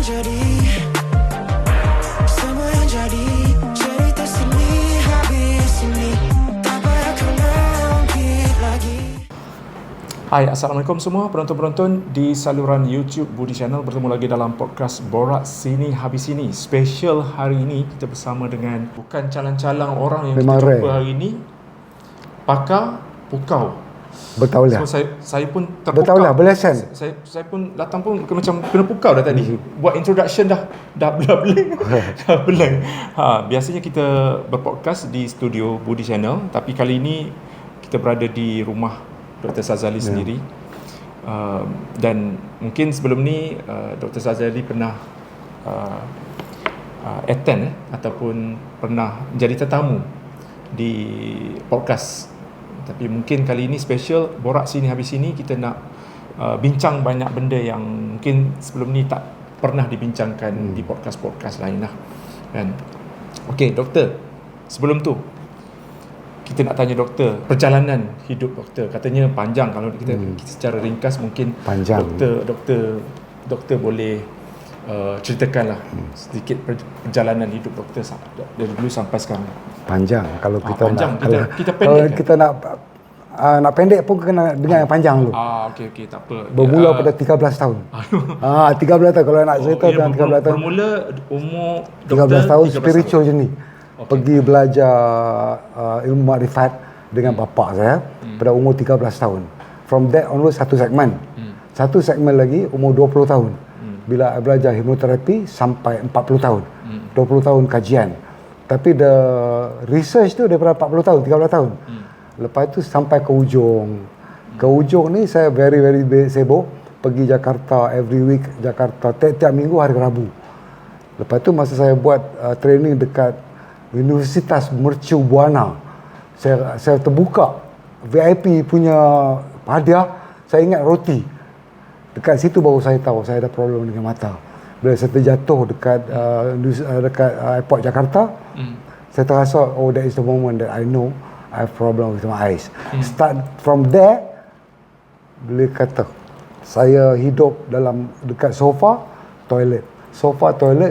jadi, semua yang jadi, cerita sini habis ini, tak payah kau ungkit lagi. Hai, Assalamualaikum semua penonton-penonton di saluran YouTube Budi Channel. Bertemu lagi dalam podcast Borak Sini Habis Sini. Special hari ini kita bersama dengan bukan calang-calang orang yang Memang kita jumpa rare. hari ini, pakar pukau. Bertaulah. So saya pun terpukau. Bertaulah, belasan. Saya pun datang pun macam kena pukau dah tadi. Buat introduction dah blank. Dah blank. Biasanya kita berpodcast di studio Budi Channel, tapi kali ini kita berada di rumah Dr. Sazali sendiri. Dan mungkin sebelum ni Dr. Sazali pernah attend ataupun pernah menjadi tetamu di podcast. Tapi mungkin kali ini special, Borak Sini Habis Sini, kita nak bincang banyak benda yang mungkin sebelum ni tak pernah dibincangkan di podcast-podcast lain lah kan. Okey, doktor, sebelum tu kita nak tanya doktor, perjalanan hidup doktor. Katanya panjang, kalau kita secara ringkas mungkin Panjang. doktor boleh ceritakanlah sedikit perjalanan hidup doktor dari dulu sampai sekarang. Panjang. Kalau kita panjang. nak Kita kalau pendek kita nak pendek pun kena dengan yang panjang dulu. Okey, tak apa. Bermula pada 13 tahun. 13 tahun kalau nak cerita dengan 13 tahun. Bermula umur 13 tahun 13 spiritual journey. Pergi belajar ilmu makrifat dengan bapa saya pada umur 13 tahun. From that onwards satu segmen. Satu segmen lagi umur 20 tahun. Bila I belajar hipnoterapi sampai 40 tahun. 20 tahun kajian. Tapi the research tu daripada 40 tahun, 13 tahun. Lepas tu sampai ke ujung. Ke ujung ni saya very sibuk. Pergi Jakarta every week, Jakarta tiap minggu hari Rabu. Lepas tu masa saya buat training dekat Universitas Mercu Buana, saya terbuka VIP punya hadiah. Saya ingat roti. Dekat situ baru saya tahu saya ada problem dengan mata. Bila saya terjatuh dekat airport Jakarta, saya terasa, oh, that is the moment that I know I have problem with my eyes. Start from there, boleh kata saya hidup dekat sofa toilet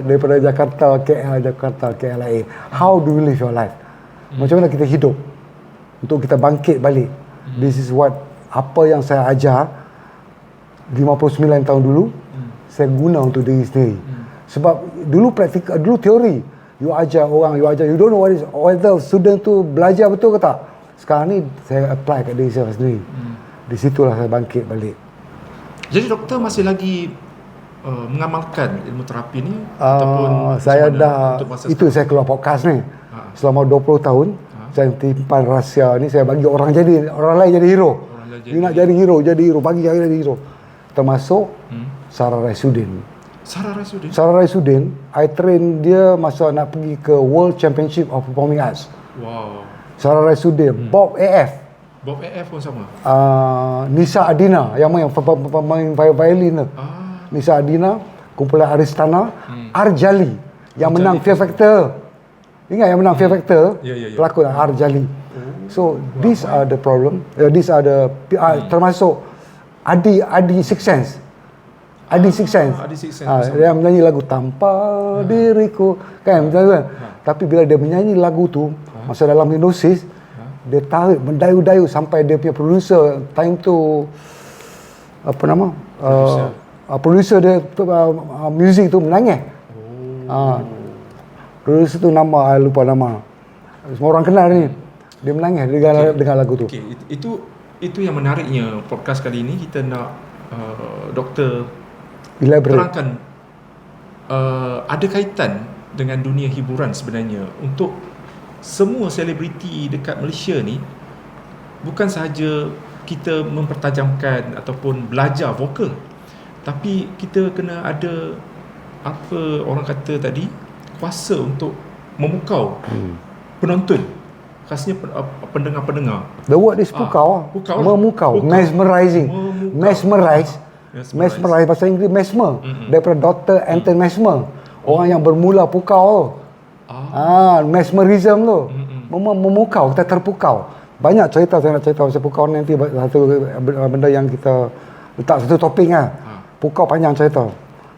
daripada Jakarta KLIA. How do you live your life? Macam mana kita hidup untuk kita bangkit balik? This is apa yang saya ajar 59 tahun dulu, saya guna untuk diri sendiri. Sebab dulu praktikal, dulu teori, you ajar orang, you don't know whether student tu belajar betul ke tak. Sekarang ni saya apply kat diri saya sendiri. Di situlah saya bangkit balik. Jadi doktor masih lagi mengamalkan ilmu terapi ni ataupun saya dah itu sekarang? saya keluar podcast ni. Selama 20 tahun saya timpan rahsia ni, saya bagi orang lain jadi hero. Dia nak jadi hero, bagi saya jadi hero. Termasuk Sarah Raisuddin. Sarah Raisuddin, I train dia masa nak pergi ke World Championship of Performing Arts. Wow. Sarah Raisuddin, Bob AF pun sama. Nisa Adina yang pemain violin tu. Nisa Adina, kumpulan Aristana, Arjali yang menang Fear Factor. Ingat yang menang Fear Factor? Ya. Pelakon Arjali. So these are the problem. These are the termasuk Adi Six Sense. Adi Six Sense. Dia menyanyi lagu Tanpa Diriku kan, betul kan? Tapi bila dia menyanyi lagu tu masa dalam hipnosis, dia tarik mendayu-dayu sampai dia punya producer time tu producer dia music tu menangis. Producer tu I lupa nama. Semua orang kenal ni. Dia menangis dengan lagu tu. Okey, itu yang menariknya podcast kali ini. Kita nak doktor terangkan ada kaitan dengan dunia hiburan sebenarnya. Untuk semua selebriti dekat Malaysia ni, bukan sahaja kita mempertajamkan ataupun belajar vokal, tapi kita kena ada apa orang kata tadi, kuasa untuk memukau penonton, khasnya pendengar-pendengar. The word is pukau. Memukau. Mesmerizing. Mesmerize bahasa Inggeris mesmer. Daripada Dr. Anton Mesmer. Orang yang bermula pukau. Mesmerism tu. Memukau, kita terpukau. Banyak cerita saya nak cerita pasal pukau nanti, satu benda yang kita letak satu topik lah. Pukau panjang cerita.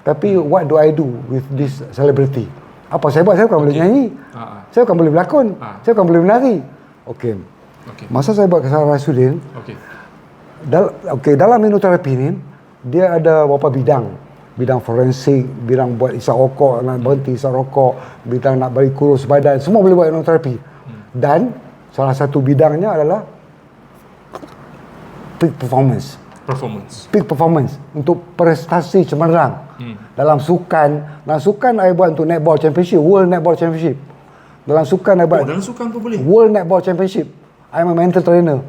Tapi what do I do with this celebrity? Apa saya buat? Saya bukan boleh nyanyi. Saya bukan boleh berlakon. Saya bukan boleh menari. Okey. Masa saya buat Sarah Rasuddin, dalam hipnoterapi ni dia ada beberapa bidang. Bidang forensik, bidang buat isap rokok, nak berhenti isap rokok, bidang nak bagi kurus badan, semua boleh buat hipnoterapi. Dan salah satu bidangnya adalah peak performance. Peak performance untuk prestasi cemerlang. Dalam sukan saya buat untuk netball championship, World Netball Championship. Dalam sukan saya buat dalam sukan pun boleh. World Netball Championship. I'm a mental trainer.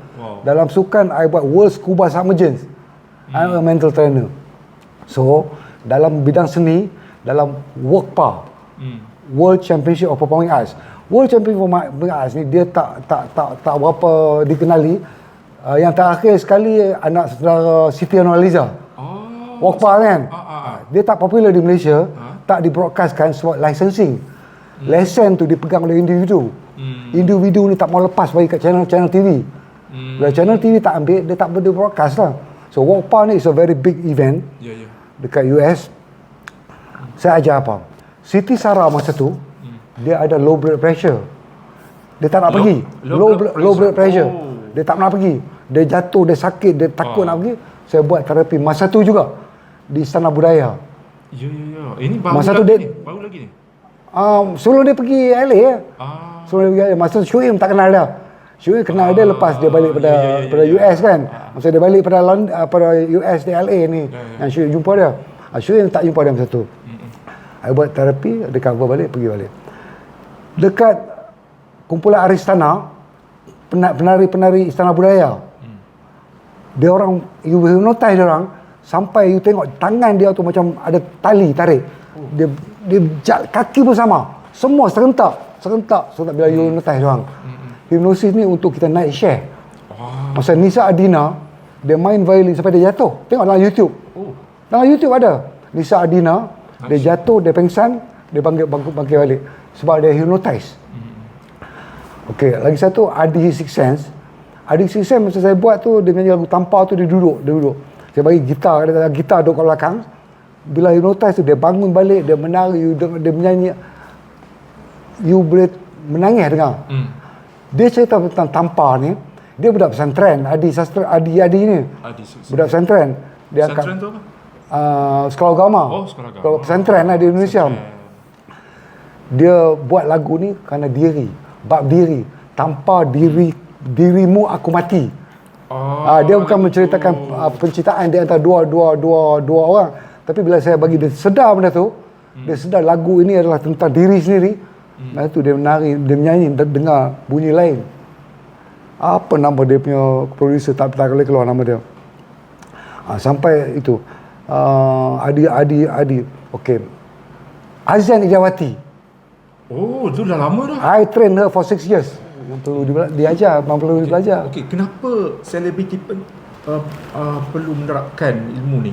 Dalam sukan I buat World Scuba Submergence. I'm a mental trainer. So, dalam bidang seni, dalam WOCPA, World Championship of Performing Arts. World Championship of Performing Arts ni dia tak berapa dikenali. Yang terakhir sekali anak saudara Siti Nurhaliza. WOCPA kan. Dia tak popular di Malaysia, tak di-broadcastkan sebab licensing. Lesen tu dipegang oleh individu. Individu ni tak mau lepas bagi kat channel TV. Bila channel TV tak ambil, dia tak boleh broadcast lah. So WOCPA ni is a very big event dekat US. Saya ajar apa? Siti Sarah masa tu dia ada low blood pressure. Dia tak nak pergi. Low blood pressure. Dia tak nak pergi. Dia jatuh, dia sakit, dia takut nak pergi. Saya buat terapi masa tu juga di Istana Budaya. Ini baru masa lagi tu dia, ni. Baru lagi ni. Sebelum dia pergi LA ya. Sebelum dia pergi LA. Masa Syuim tak kenal dia. Syuim kenal dia lepas dia balik pada US kan. Masa dia balik pada US di LA ni. Yang Syuim jumpa dia. Syuim tak jumpa dia masa tu. I buat terapi, dia cover balik, pergi balik. Dekat kumpulan Aristana, penari-penari Istana Budaya. Dia orang, you hypnotize dia orang sampai you tengok tangan dia tu macam ada tali tarik. Dia kaki pun sama. Semua serentak bila you hypnotize dia orang. Hipnosis ni untuk kita naik share. Masa Nisa Adina dia main violin sampai dia jatuh. Tengok dalam YouTube. Dalam YouTube ada. Nisa Adina dia jatuh, dia pengsan, dia bangkit balik sebab dia hypnotize. Okey, lagi satu Adi Six Sense. Adi Six Sense masa saya buat tu dengan lagu Tampar tu dia duduk. Saya bagi gitar, ada gitar duduk kat belakang. Bila hypnotize tu dia bangun balik, dia menari, dia menyanyi. You boleh menangis dengar. Dia cerita tentang Tampar ni, dia budak pesantren, Adi ni. Budak pesantren. Dia pesantren tu apa? Sekolah agama. Sekolah pesantren lah di Indonesia. Dia buat lagu ni kerana bab diri. Tanpa dirimu aku mati. Dia bukan menceritakan penciptaan di antara dua orang, tapi bila saya bagi dia sedar benda tu, dia sedar lagu ini adalah tentang diri sendiri. Lepas tu dia menari, dia menyanyi, dengar bunyi lain. Apa nama dia punya producer, tak boleh keluar nama dia. Sampai itu Adi. Okey. Azian Ijawati. Oh, itu dah lama dah. I train her for 6 years. Yang perlu diajar, memang perlu belajar. Okey, kenapa selebriti perlu menerapkan ilmu ni?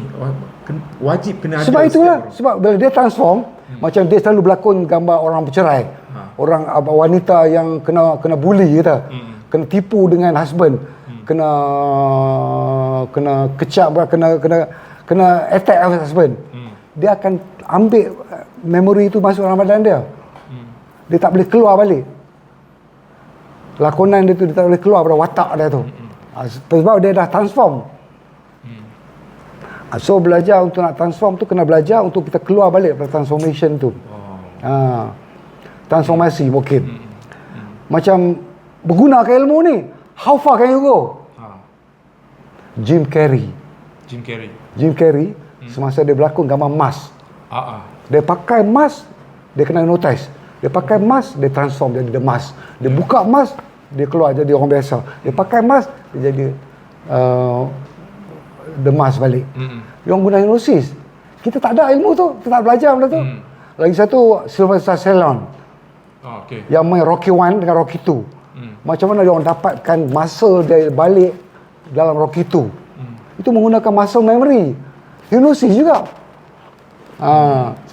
Wajib kena ada. Sebab itulah, sebab bila dia transform, macam dia selalu berlakon gambar orang bercerai. Orang wanita yang kena bully kita. Kena tipu dengan husband. Kena kecap, kena attack husband. Dia akan ambil memori itu masuk dalam badan dia. Dia tak boleh keluar balik. Lakonan dia tu dia tak boleh keluar pada watak dia tu. Sebab dia dah transform. So belajar untuk nak transform tu kena belajar untuk kita keluar balik pada transformation tu. Transformasi mungkin. Macam bergunakan ilmu ni, how far can you go? Jim Carrey. Semasa dia berlakon gambar mask. Dia pakai mask, dia kena notice. Dia pakai mask, dia transform jadi The Mask. Dia buka mask, dia keluar jadi orang biasa. Dia pakai mask, dia jadi The Mask balik. Dia orang guna hipnosis. Kita tak ada ilmu tu, kita tak belajar benda tu. Lagi satu, Sylvester Stallone. Yang main Rocky 1 dengan Rocky 2. Macam mana dia orang dapatkan muscle dia balik dalam Rocky 2. Itu menggunakan muscle memory. Hipnosis juga.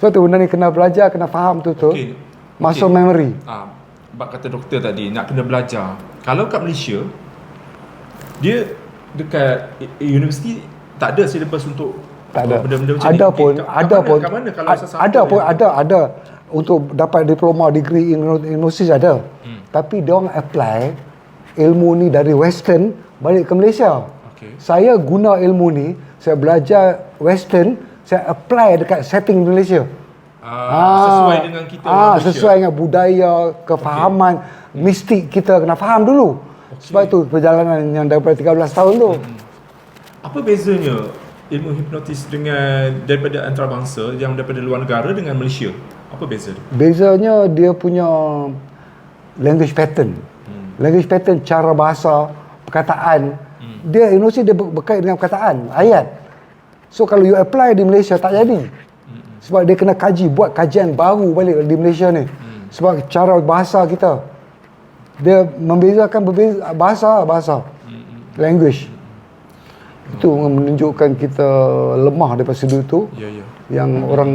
Sebab tu benda ni kena belajar, kena faham tu. Muscle memory. Sebab kata doktor tadi nak kena belajar. Kalau kat Malaysia, dia dekat universiti tak ada syllabus untuk Tak ada. Benda-benda macam Ada ni. pun, Kat ada mana- pun. kat mana kalau sesiapa Ada pun, yang- ada. Untuk dapat diploma, degree in hypnosis ada. Tapi dia orang apply ilmu ni dari Western balik ke Malaysia. Okey. Saya guna ilmu ni, saya belajar Western, saya apply dekat setting Malaysia. Sesuai dengan kita orang Malaysia. Sesuai dengan budaya, kefahaman, mistik kita kena faham dulu. Sebab itu perjalanan yang daripada 13 tahun tu. Apa bezanya ilmu hipnotis dengan daripada antarabangsa yang daripada luar negara dengan Malaysia? Apa beza dia? Bezanya dia punya language pattern. Language pattern, cara bahasa, perkataan. Dia hipnosis dia berkait dengan perkataan, ayat. So kalau you apply di Malaysia tak jadi. Sebab dia kena kaji, buat kajian baru balik di Malaysia ni. Sebab cara bahasa kita, dia membezakan bahasa, language. Itu menunjukkan kita lemah daripada sudut tu. Ya, ya. Yang orang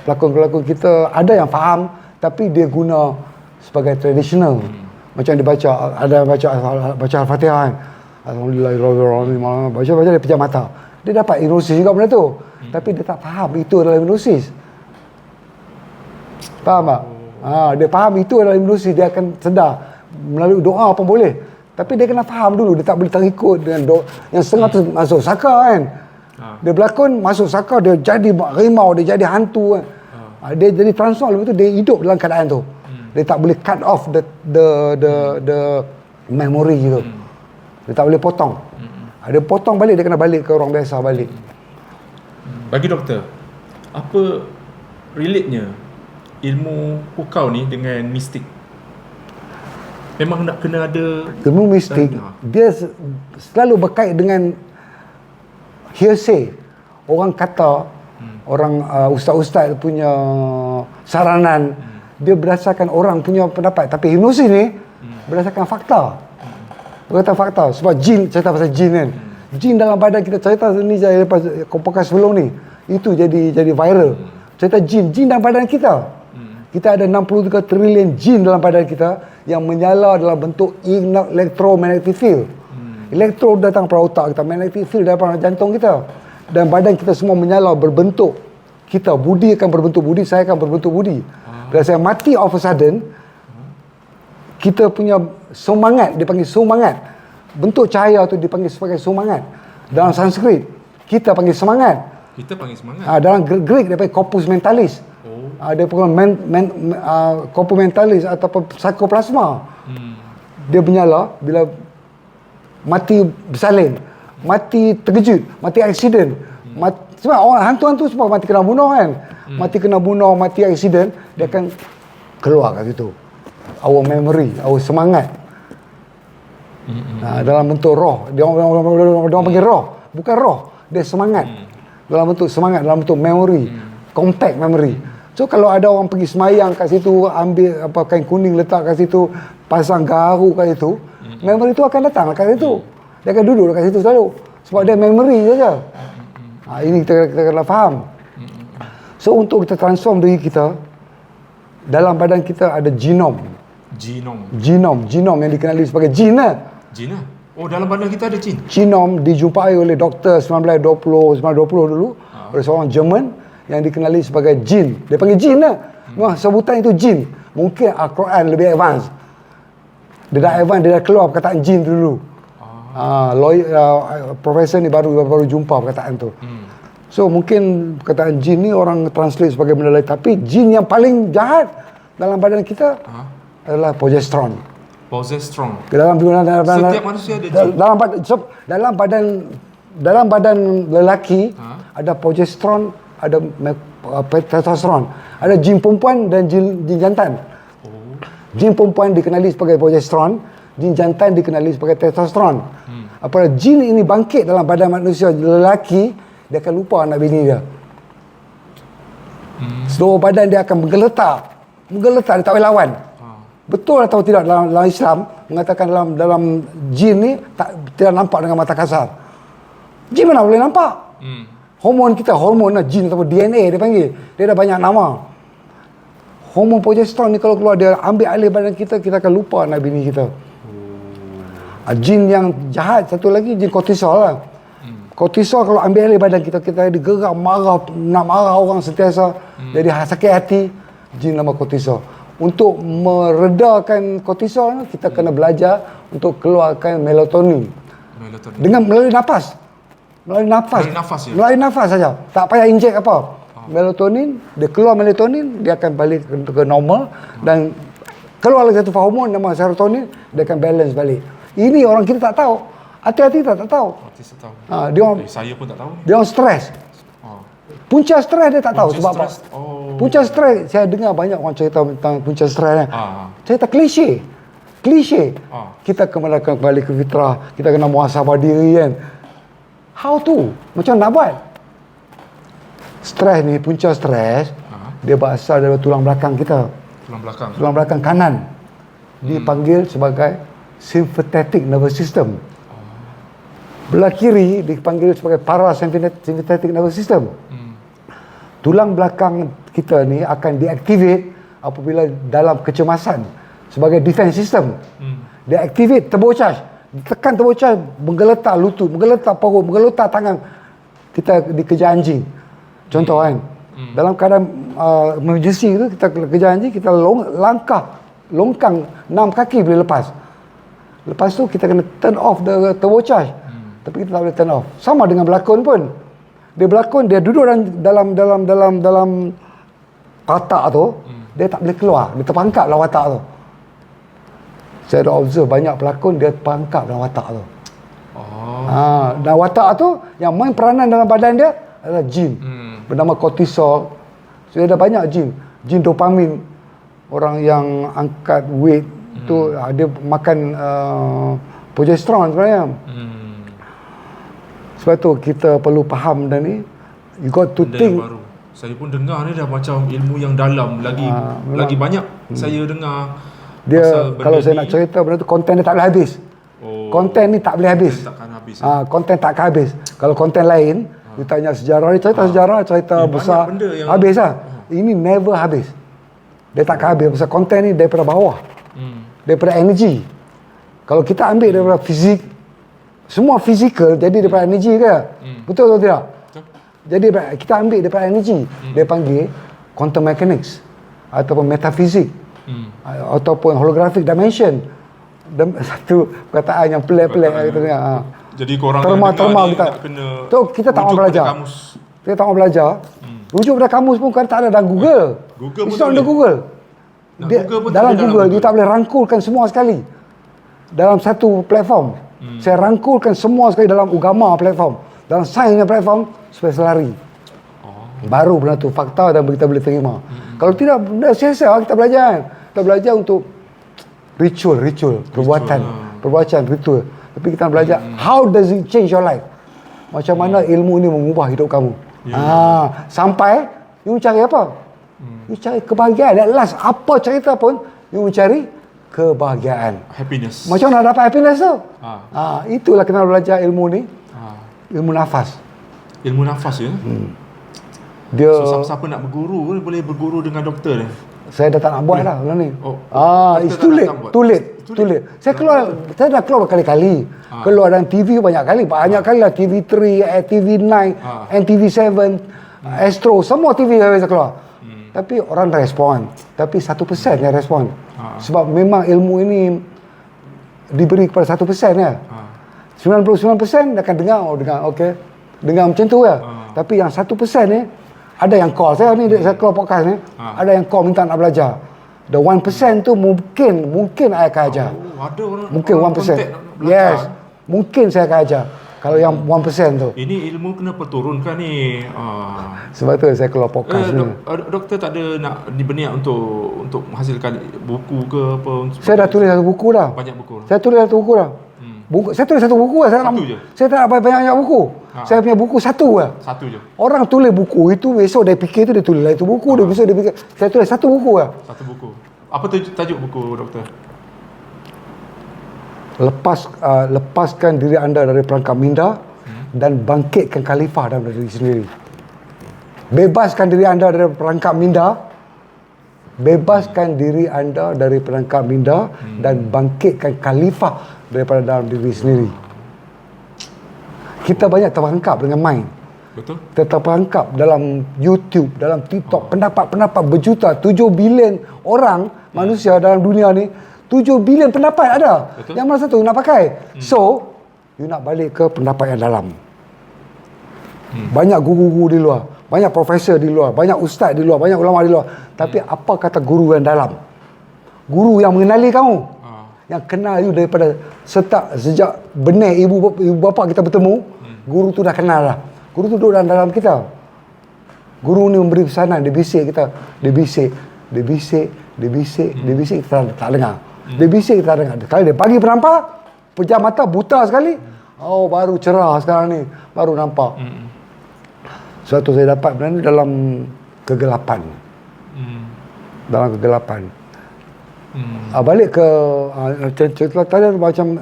pelakon-pelakon kita ada yang faham, tapi dia guna sebagai tradisional. Macam dia baca, ada baca Al-Fatihah kan. Alhamdulillah, baca dia pejam mata. Dia dapat hipnosis juga benda tu. Tapi dia tak faham itu adalah hipnosis. Faham tak? Dia faham itu adalah hipnosis, dia akan sedar melalui doa pun boleh. Tapi dia kena faham dulu, dia tak boleh terikut dengan yang setengah tu masuk saka kan. Dia berlakon masuk saka, dia jadi harimau, dia jadi hantu kan. Dia jadi transform, lepas tu dia hidup dalam keadaan tu. Dia tak boleh cut off the memory gitu. Dia tak boleh potong. Dia potong balik, dia kena balik ke orang biasa balik. Bagi doktor, apa relate-nya ilmu pukau ni dengan mistik? Memang nak kena ada Ilmu mistik, dia selalu berkait dengan hearsay. Orang kata, orang ustaz-ustaz punya saranan, dia berdasarkan orang punya pendapat. Tapi hipnosis ni berdasarkan fakta. Berdasarkan fakta. Sebab jin, cerita pasal jin kan. Jin dalam badan kita, cerita ni saya lepas podcast sebelum ni, itu jadi viral. Cerita jin dalam badan kita. Kita ada 63 trilion jin dalam badan kita yang menyala dalam bentuk electromagnetic field. Elektro datang pada otak kita, magnetic field datang pada jantung kita. Dan badan kita semua menyala berbentuk kita. Budi akan berbentuk budi, saya akan berbentuk budi. Dan saya mati all of a sudden, kita punya semangat, dipanggil semangat. Bentuk cahaya tu dipanggil sebagai semangat. Dalam Sanskrit, kita panggil semangat. kita panggil semangat. Dalam Greek dia panggil corpus mentalis. Dia panggil corpus mentalis ataupun psychoplasma. Dia menyala bila mati bersalin, mati terkejut, mati aksiden. Sebab orang hantu-hantu semua mati kena bunuh kan. Mati kena bunuh, mati aksiden, dia akan keluar kat situ. Our memory, our semangat. Dalam bentuk roh. Dia orang panggil roh, bukan roh. Dia semangat. Dalam bentuk semangat, dalam bentuk memory, compact memory. So kalau ada orang pergi semayang kat situ, ambil kain kuning letak kat situ, pasang garu kat situ, memory tu akan datang kat situ. Dia akan duduk kat situ selalu. Sebab dia memory saja. Ini kita kena faham. So untuk kita transform diri kita, dalam badan kita ada genom yang dikenali sebagai jin lah. Jin lah? Oh, dalam badan kita ada jin? Genom dijumpai oleh doktor 1920 dulu oleh seorang Jerman yang dikenali sebagai jin. Dia panggil jin lah. Memang sebutan itu jin. Mungkin Al-Quran lebih advance. Dia dah advance, dia dah keluar perkataan jin dulu. Profesor ni baru jumpa perkataan tu. So mungkin perkataan jin ni orang translate sebagai benda lain. Tapi jin yang paling jahat dalam badan kita adalah progesterone. Setiap manusia ada jin. Dalam badan lelaki ada progesterone, ada testosteron. Ada jin perempuan dan jin jantan. Jin perempuan dikenali sebagai progesterone, jin jantan dikenali sebagai testosteron. Apabila jin ini bangkit dalam badan manusia lelaki, dia akan lupa anak bini dia. Seluruh badan dia akan menggeletar, dia tak boleh lawan. Betul atau tidak dalam Islam mengatakan dalam jin ni tidak nampak dengan mata kasar. Jin mana boleh nampak? Hormon kita, hormon jin ataupun DNA dia panggil. Dia dah banyak nama. Hormon progesterone ni kalau keluar, dia ambil alih badan kita, kita akan lupa anak bini kita. Jin yang jahat satu lagi, jin kortisol lah. Kortisol kalau ambil alih badan kita, kita digerak, marah, nak marah orang sentiasa, jadi sakit hati, jin nama kortisol. Untuk meredakan kortisol, kita kena belajar untuk keluarkan melatonin. Dengan melalui nafas. Melalui nafas. Melalui nafas saja. Tak payah injek apa. Melatonin, dia keluar melatonin, dia akan balik ke normal dan keluar lagi satu hormon nama serotonin, dia akan balance balik. Ini orang kita tak tahu. Hati-hati tak tahu. Dia orang, saya pun tak tahu. Dia orang stres. Punca stres dia tak tahu sebab apa. Punca stres, saya dengar banyak orang cerita tentang punca stres. Cerita klise. Kita kembali ke fitrah, kita kena muhasabah diri kan. How to? Macam nak buat? Stres ni, punca stres, dia berasal dari tulang belakang kita. Tulang belakang kanan. Dipanggil sebagai sympathetic nervous system. Belah kiri dipanggil sebagai parasympathetic nervous system. Tulang belakang kita ni akan deactivate apabila dalam kecemasan sebagai defense system. Dia activate turbo charge. Tekan turbo charge, menggeletar lutut, menggeletar perut, menggeletar tangan. Kita dikejar anjing. Contoh kan. Dalam keadaan emergency tu, kita kejar anjing, kita longkang 6 kaki boleh lepas. Lepas tu kita kena turn off the turbo charge. Tapi kita tak boleh turn off. Sama dengan berlakon pun. Dia berlakon, dia duduk dalam watak tu, dia tak boleh keluar. Dia terperangkap dalam watak tu. Saya dah observe banyak pelakon dia terperangkap dalam watak tu. Dan watak tu yang main peranan dalam badan dia adalah jin. Bernama kortisol. So, ada banyak jin. Jin dopamin. Orang yang angkat weight tu dia makan progesteron sebenarnya. Sebab tu kita perlu faham dan ni, you got to think. Baru. Saya pun dengar ni dah macam ilmu yang dalam lagi banyak saya dengar. Dia kalau saya nak cerita benda tu, konten dia tak boleh habis. Konten ni tak boleh habis. Konten takkan habis. Kalau konten lain, you tanya sejarah, dia cerita sejarah, cerita besar, habis lah. Ini never habis. Dia takkan habis. Pasal konten ni daripada bawah. Daripada energi. Kalau kita ambil daripada fizik, semua fizikal jadi daripada energi ke? Betul atau tidak? Jadi kita ambil daripada energi. Dia panggil quantum mechanics ataupun metafizik ataupun holographic dimension. Satu perkataan yang pelik-pelik kita dengar. Jadi korang terma kita kena tu kita tak mahu belajar. Kita tak mahu belajar. Rujuk pada kamus pun kan tak ada dalam Google. Google pun tak ada Google. Dalam Google dia tak boleh rangkulkan semua sekali dalam satu platform. Saya rangkulkan semua sekali dalam agama platform, dalam sainsnya platform supaya selari. Baru benda tu fakta dan kita boleh terima. Kalau tidak, benda sia-sia kita belajar. Kita belajar untuk ritual, perbuatan ritual. Tapi kita belajar how does it change your life? Macam mana ilmu ni mengubah hidup kamu. Sampai you cari apa? You cari kebahagiaan. At last, apa cerita pun you mencari kebahagiaan, happiness. Macam mana dapat happiness tu? Itulah kena belajar ilmu ni. Ilmu nafas. Ilmu nafas ya. Dia so, siapa nak berguru boleh berguru dengan doktor ni. Saya dah tak nak buat dah benda ni. It's too late. Saya dah keluar berkali-kali. Keluar dalam TV banyak kali lah, TV3, TV9, NTV7, Astro, semua TV saya keluar. Tapi orang respon. Tapi 1% yang respon. Sebab memang ilmu ini diberi kepada 1% ya. 99% dia akan dengar, okey. Dengar macam tu ya. Tapi yang 1% ni, ada yang call saya ni, saya keluar podcast ni, ada yang call minta nak belajar. The 1% tu mungkin saya akan ajar. Ada orang mungkin 1%. Yes. Mungkin saya akan ajar. Kalau yang 1% tu. Ini ilmu kena perturunkan ni. Sebab tu saya keluar podcast ni. Doktor tak ada nak berniat untuk menghasilkan buku ke apa? Saya dah tulis satu buku dah. Banyak buku. Saya tulis satu buku dah. Saya tulis satu buku lah. Saya tak nak banyak buku. Saya punya buku satu lah. Satu je. Orang tulis buku itu, besok dia fikir tu dia tulis lah itu buku. Dia besok dia fikir. Saya tulis satu buku lah. Satu buku. Apa tajuk buku doktor? Lepaskan diri anda dari perangkap minda dan bangkitkan khalifah dalam diri sendiri. Bebaskan diri anda dari perangkap minda. Bebaskan diri anda dari perangkap minda dan bangkitkan khalifah daripada dalam diri sendiri. Kita banyak terperangkap dengan mind. Betul. Kita terperangkap dalam YouTube, dalam TikTok, pendapat-pendapat berjuta, 7 bilion orang manusia dalam dunia ni, 7 bilion pendapat ada. Betul. Yang mana satu nak pakai. So, you nak balik ke pendapat yang dalam. Banyak guru-guru di luar, banyak profesor di luar, banyak ustaz di luar, banyak ulama di luar. Tapi apa kata guru yang dalam? Guru yang mengenali kamu. Yang kenal you daripada sejak benih ibu bapa kita bertemu, guru tu dah kenal dah. Guru tu duduk dalam kita. Guru ni memberi pesanan, dia bisik kita, dia bisik kita tak dengar. Dia bisik kita tak dengar. Kalau dia bagi penampak, pejam mata buta sekali, oh baru cerah sekarang ni, baru nampak. Suatu saya dapat benda ni dalam kegelapan. Dalam kegelapan. Balik ke cerita tadi macam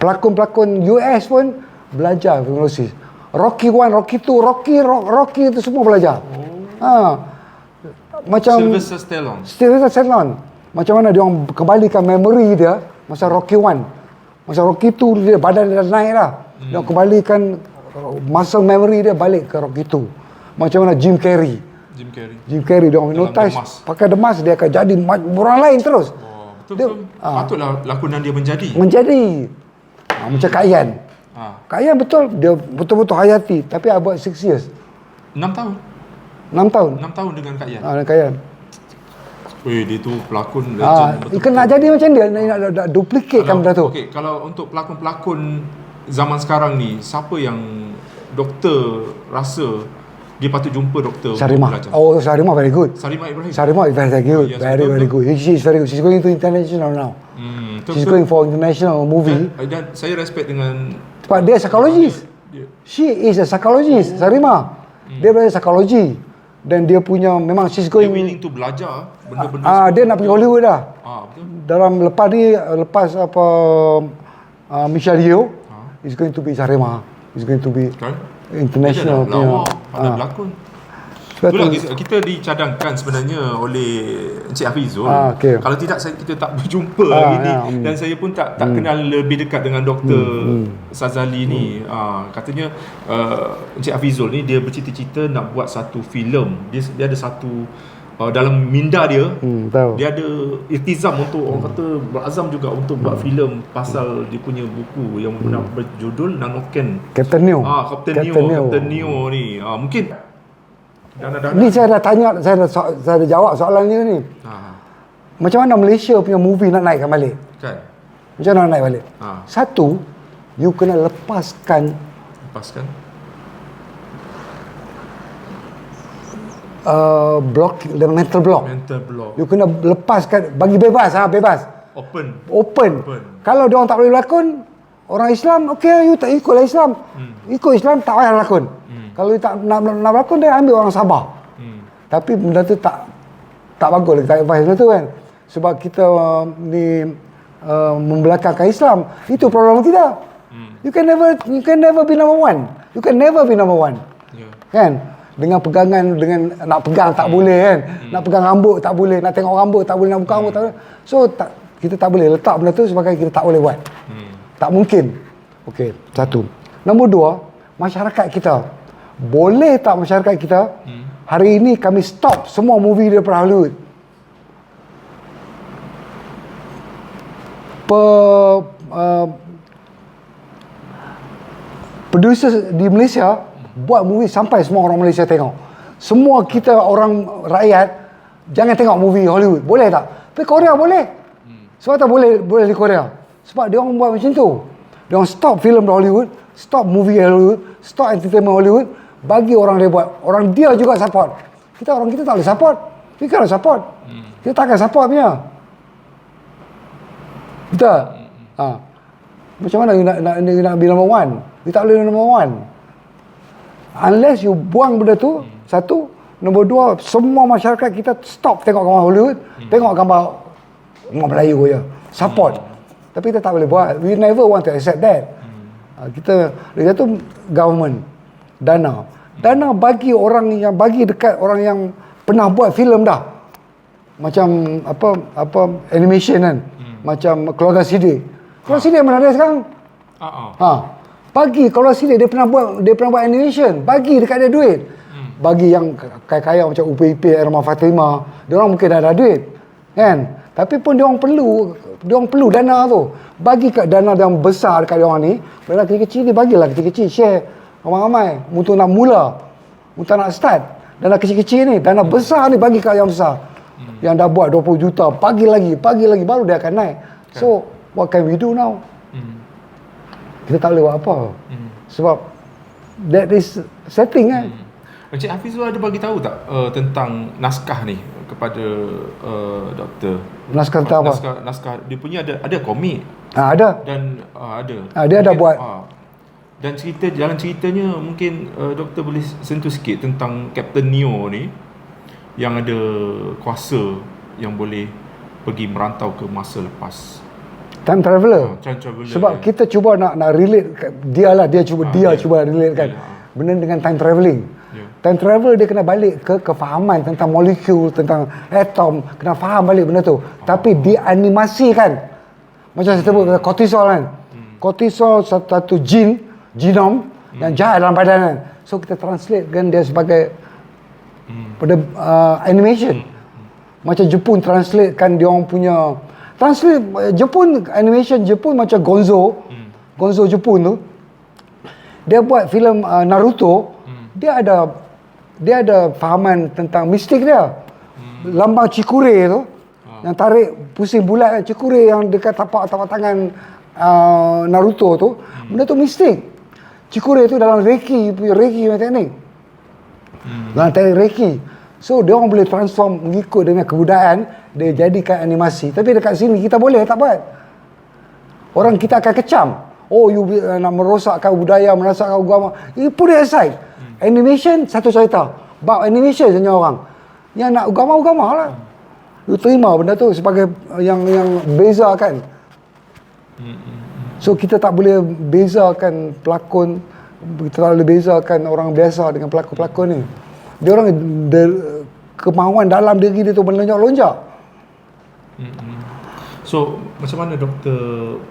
pelakon-pelakon US pun belajar hipnosis. Rocky 1, Rocky 2, Rocky itu semua belajar. Macam Sylvester Stallone. Macam mana dia orang kembalikan memori dia masa Rocky 1. Masa Rocky 2 dia badan dia dah naik dah. Dia orang kembalikan muscle memory dia balik ke Rocky 2. Macam mana Jim Carrey dia orang hypnotize pakai demas, dia akan jadi orang lain terus. Betul. Patutlah lakonan dia menjadi. Macam Kak Yan. Kak Yan dia betul-betul hayati, tapi I buat 6 years. 6 tahun. 6 tahun dengan Kak Yan. Dengan Kak Yan. Dia tu pelakon legend. Ikan nak jadi macam dia, nak duplicatekan benda tu. Okey, kalau untuk pelakon-pelakon zaman sekarang ni, siapa yang doktor rasa dia patut jumpa doktor? Sarimah. Sarimah very good. Sarimah Ibrahim. Sarimah is very good. Yes, very good. She is very good. She's going to international now. She's going for international movie. Dan saya respect dengan sebab dia psychologist. She is a psychologist, Sarimah. Dia belajar psikologi. Dan dia punya memang she's going, dia willing to belajar benda-benda. Dia nak pergi Hollywood dah. Betul. Dalam lepas Michelle Yeoh is going to be Sarimah. Is going to be international punya pelakon. Itulah kita dicadangkan sebenarnya oleh Encik Hafizul. Okay. Kalau tidak kita tak berjumpa hari ni. Dan saya pun tak kenal lebih dekat dengan Dr. Sazali ni. Katanya Encik Hafizul ni dia bercita-cita nak buat satu filem. Dia ada satu dalam minda dia, dia ada iltizam untuk orang kata berazam juga untuk buat filem pasal dia punya buku yang berjudul Nanoken. Captain Neo. Captain Neo ni. Mungkin ni saya dah jawab soalan ni. Macam mana Malaysia punya movie nak naikkan balik? Kan? Macam mana nak naik balik? Satu, you kena lepaskan mental block. You kena lepaskan, bagi bebas. Open. Kalau dia orang tak boleh berlakon, orang Islam, okey, you tak ikutlah Islam. Ikut Islam tak payah berlakon. Kalau you tak nak berlakon, dia ambil orang Sabah. Tapi benda tu tak bagus, tak advice benda tu kan. Sebab kita membelakangkan Islam. Itu problem kita. You can never be number one. Kan? Dengan pegangan, dengan nak pegang tak boleh kan. Nak pegang rambut tak boleh, nak tengok rambut tak boleh, nak buka rambut tak boleh. So kita tak boleh letak benda tu sebagai kita tak boleh buat. Tak mungkin. Okey, satu. Nombor dua, masyarakat kita. Boleh tak masyarakat kita hari ini kami stop semua movie daripada Hollywood? Producer di Malaysia buat movie sampai semua orang Malaysia tengok. Semua kita orang rakyat jangan tengok movie Hollywood. Boleh tak? Tapi Korea boleh. Sebab tak boleh di Korea? Sebab dia orang buat macam tu. Dia orang stop filem di Hollywood, stop movie Hollywood, stop entertainment Hollywood, bagi orang dia buat. Orang dia juga support. Orang kita tak boleh support. Kita nak support. Kita takkan support punya. Betul? Macam mana you nak be number one? You tak boleh number one. Unless you buang benda tu, satu. Nombor dua, semua masyarakat kita stop tengok gambar Hollywood, tengok gambar orang Melayu je. Support. Tapi kita tak boleh buat. We never want to accept that. Dia tu government. Dana bagi orang yang dekat orang yang pernah buat filem dah. Macam animation kan. Macam Keluarga Sidik. Keluarga Sidik mana ada sekarang? Bagi, kalau sini dia pernah buat animation, bagi dekat dia duit. Bagi yang kaya-kaya macam UPIP, Irma Fatimah, dia orang mungkin dah ada duit, kan? Tapi pun dia orang perlu dana tu. Bagi kat dana yang besar dekat dia orang ni, dana kecil-kecil ni bagilah kecil-kecil, share ramai-ramai untuk nak mula, untuk nak start. Dana kecil-kecil ni, dana besar ni bagi kat yang besar. Yang dah buat 20 juta, pagi lagi baru dia akan naik. So, what can we do now? Kita tak boleh buat apa. Sebab that is setting kan. Encik Hafizul ada bagi tahu tak tentang naskah ni kepada doktor? Naskah tentang apa? Naskah dia punya ada komik. Ada. Dan ada. Dia ada buat. Dan jalan ceritanya mungkin doktor boleh sentuh sikit tentang Captain Neo ni yang ada kuasa yang boleh pergi merantau ke masa lepas. Time traveller. Time traveller. Sebab kita cuba nak relate dia cuba relate kan benda dengan time travelling. Time travel dia kena balik ke kefahaman tentang molekul, tentang atom, kena faham balik benda tu. Tapi dianimasikan. Macam saya sebut kortisol kan. Kortisol satu genom yang jahat dalam badan kan. So kita translatekan dia sebagai pada animation. Macam Jepun translatekan dia orang punya animation Jepun macam Gonzo Jepun tu. Dia buat filem Naruto, dia ada fahaman tentang mistik dia. Lambang Chikure tu yang tarik pusing bulat Chikure yang dekat tapak tangan Naruto tu, benda tu mistik. Chikure tu dalam Reiki punya teknik. Dalam teknik Reiki. So dia orang boleh transform mengikut dengan kebudayaan, dia jadikan animasi. Tapi dekat sini kita boleh tak buat. Orang kita akan kecam. Oh, you nak merosakkan budaya, merosakkan agama. You put it aside. Animation satu cerita. Bab animation saja orang. Yang nak agama lah. You terima benda tu sebagai yang beza kan. So kita tak boleh bezakan pelakon, kita tak boleh bezakan orang biasa dengan pelakon-pelakon ni. Dia orang kemahuan dalam diri dia tu melonjak-lonjak. So macam mana doktor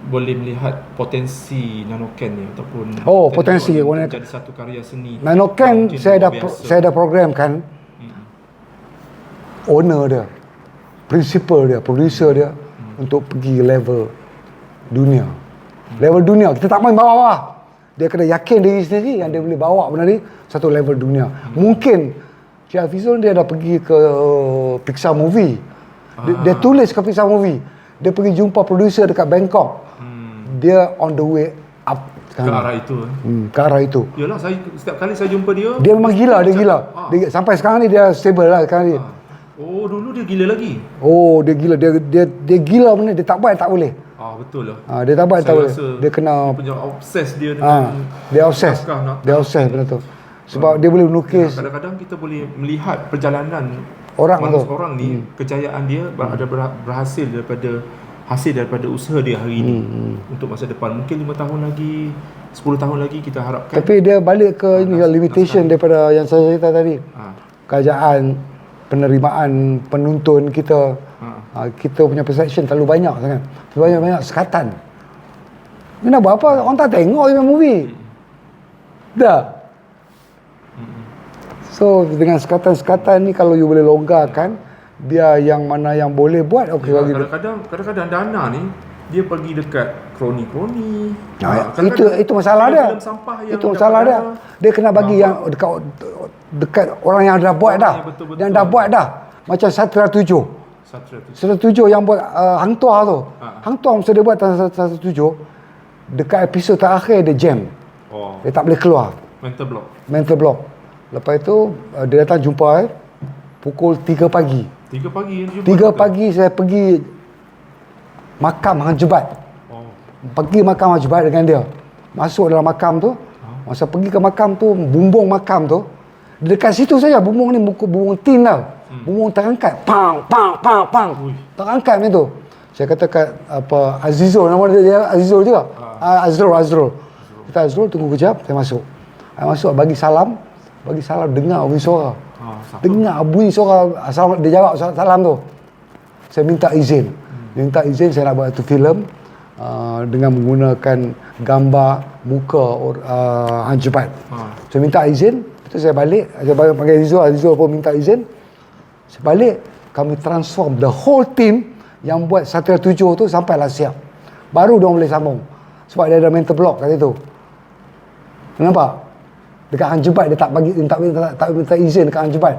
boleh melihat potensi Nanoken ni ataupun potensi jadi satu karya seni Nanoken? Saya dah programkan owner dia, principal dia, producer dia untuk pergi level dunia. Level dunia, kita tak main bawah-bawah. Dia kena yakin diri sendiri yang dia boleh bawa benda ni satu level dunia. Mungkin Cik Hafizul dia dah pergi ke Pixar Movie. Dia tulis ke Pixar Movie. Dia pergi jumpa producer dekat Bangkok. Dia on the way up ke arah itu. Ke arah itu. Yalah, setiap kali saya jumpa dia, dia memang gila, dia gila. Dia, sampai sekarang ni dia stable lah sekarang ni. Oh, dulu dia gila lagi. Oh, dia gila. Dia gila benda, dia tak buat tak boleh. Betul lah. Dia tak buat tak boleh. Dia kena punya obses dia dengan dia obses. Dia obses benda tu. Sebab dia boleh melukis. Kadang-kadang kita boleh melihat perjalanan orang ni, kejayaan dia ada berhasil daripada usaha dia hari ini untuk masa depan. Mungkin 5 tahun lagi, 10 tahun lagi kita harapkan. Tapi dia balik ke limitation daripada yang saya cerita tadi. Kerajaan, penerimaan penonton kita, kita punya perception terlalu banyak sangat. Terlalu banyak sekatan. Ni nak buat apa? Orang tak tengok je movie. Dah. So dengan sekatan-sekatan ni kalau you boleh longgarkan, biar yang mana yang boleh buat okey bagi. Kadang-kadang dana ni dia pergi dekat kroni-kroni. Itu masalah dia. Itu masalah dia. Dia kena bagi yang dekat orang yang dah buat dah. Yang dah buat dah. Macam Satria 7 yang buat Hang Tuah tu. Hang Tuah masa dia buat Satria 7, dekat episod terakhir dia jam. Dia tak boleh keluar. Mental block. Lepas itu dia datang jumpa pukul 3 pagi. 3 pagi saya pergi makam Hang Jebat. Pergi makam Hang Jebat dengan dia. Masuk dalam makam tu. Masa pergi ke makam tu, bumbung makam tu, dekat situ saja bumbung ni bumbung tin tau. Bumbung terangkat. Pang. Terangkat macam tu. Saya kata kat Azizul, nama dia Azizul juga. Azrul. Kita Azrul tunggu kejap, saya masuk. Saya masuk bagi salam, dengar bunyi suara. Dengar bunyi suara, dia jawab salam tu. Saya minta izin. Saya nak buat satu filem dengan menggunakan gambar muka Anjubat. Saya minta izin, itu saya balik, saya panggil Azizul pun minta izin. Saya balik, kami transform the whole team yang buat Satria 7 tu sampailah siap. Baru dia boleh sambung. Sebab dia ada mental block kat situ. Nampak? Dekat Anjubat dia tak minta izin dekat Anjubat.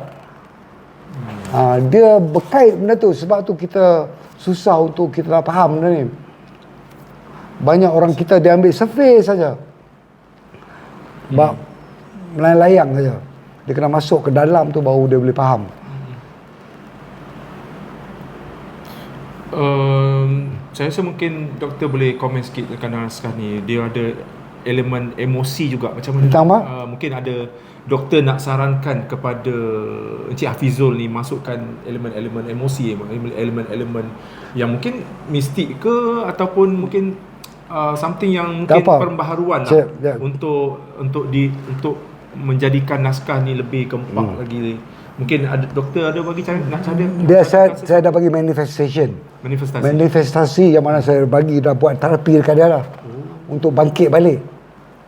Dia berkait benda tu, sebab tu kita susah untuk kita nak faham benda ni. Banyak orang kita dia ambil survey saja. Melayang saja. Dia kena masuk ke dalam tu baru dia boleh faham. Saya rasa mungkin doktor boleh komen sikit tentang naskah ni. Dia ada elemen emosi juga. Macam mana? Mungkin ada doktor nak sarankan kepada Encik Hafizul ni masukkan elemen-elemen emosi, elemen-elemen yang mungkin mistik ke, ataupun mungkin something yang mungkin perbaharuan lah untuk menjadikan naskah ni lebih gempak lagi. Mungkin ada doktor ada bagi cara saya dah bagi manifestasi yang mana saya bagi dah buat terapi dekat dia lah. Untuk bangkit balik.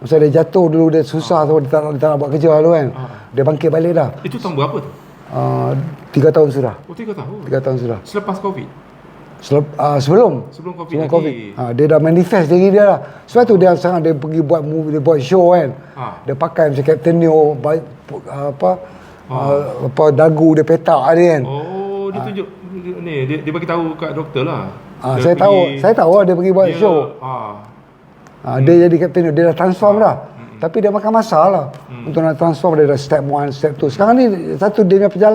Masa dia jatuh dulu, dia susah sebab dia tak nak buat kerja dulu kan. Dia bangkit balik dah. Itu tahun berapa tu? 3 tahun sudah. 3 tahun? 3 tahun sudah. Selepas Covid? Sebelum Covid. Dia dah manifest diri dia lah. Sebab tu dia pergi buat movie, dia buat show kan. Dia pakai macam Captain Neo, dagu dia petak dia kan. Dia tunjuk ni, dia bagi tahu kat doktor lah. Saya tahu lah dia pergi buat show. Dia jadi Captain Neo, dia dah transform dah. Tapi dia makan masa lah untuk nak transform. Dia dah step 1, step 2. Sekarang ni satu dia punya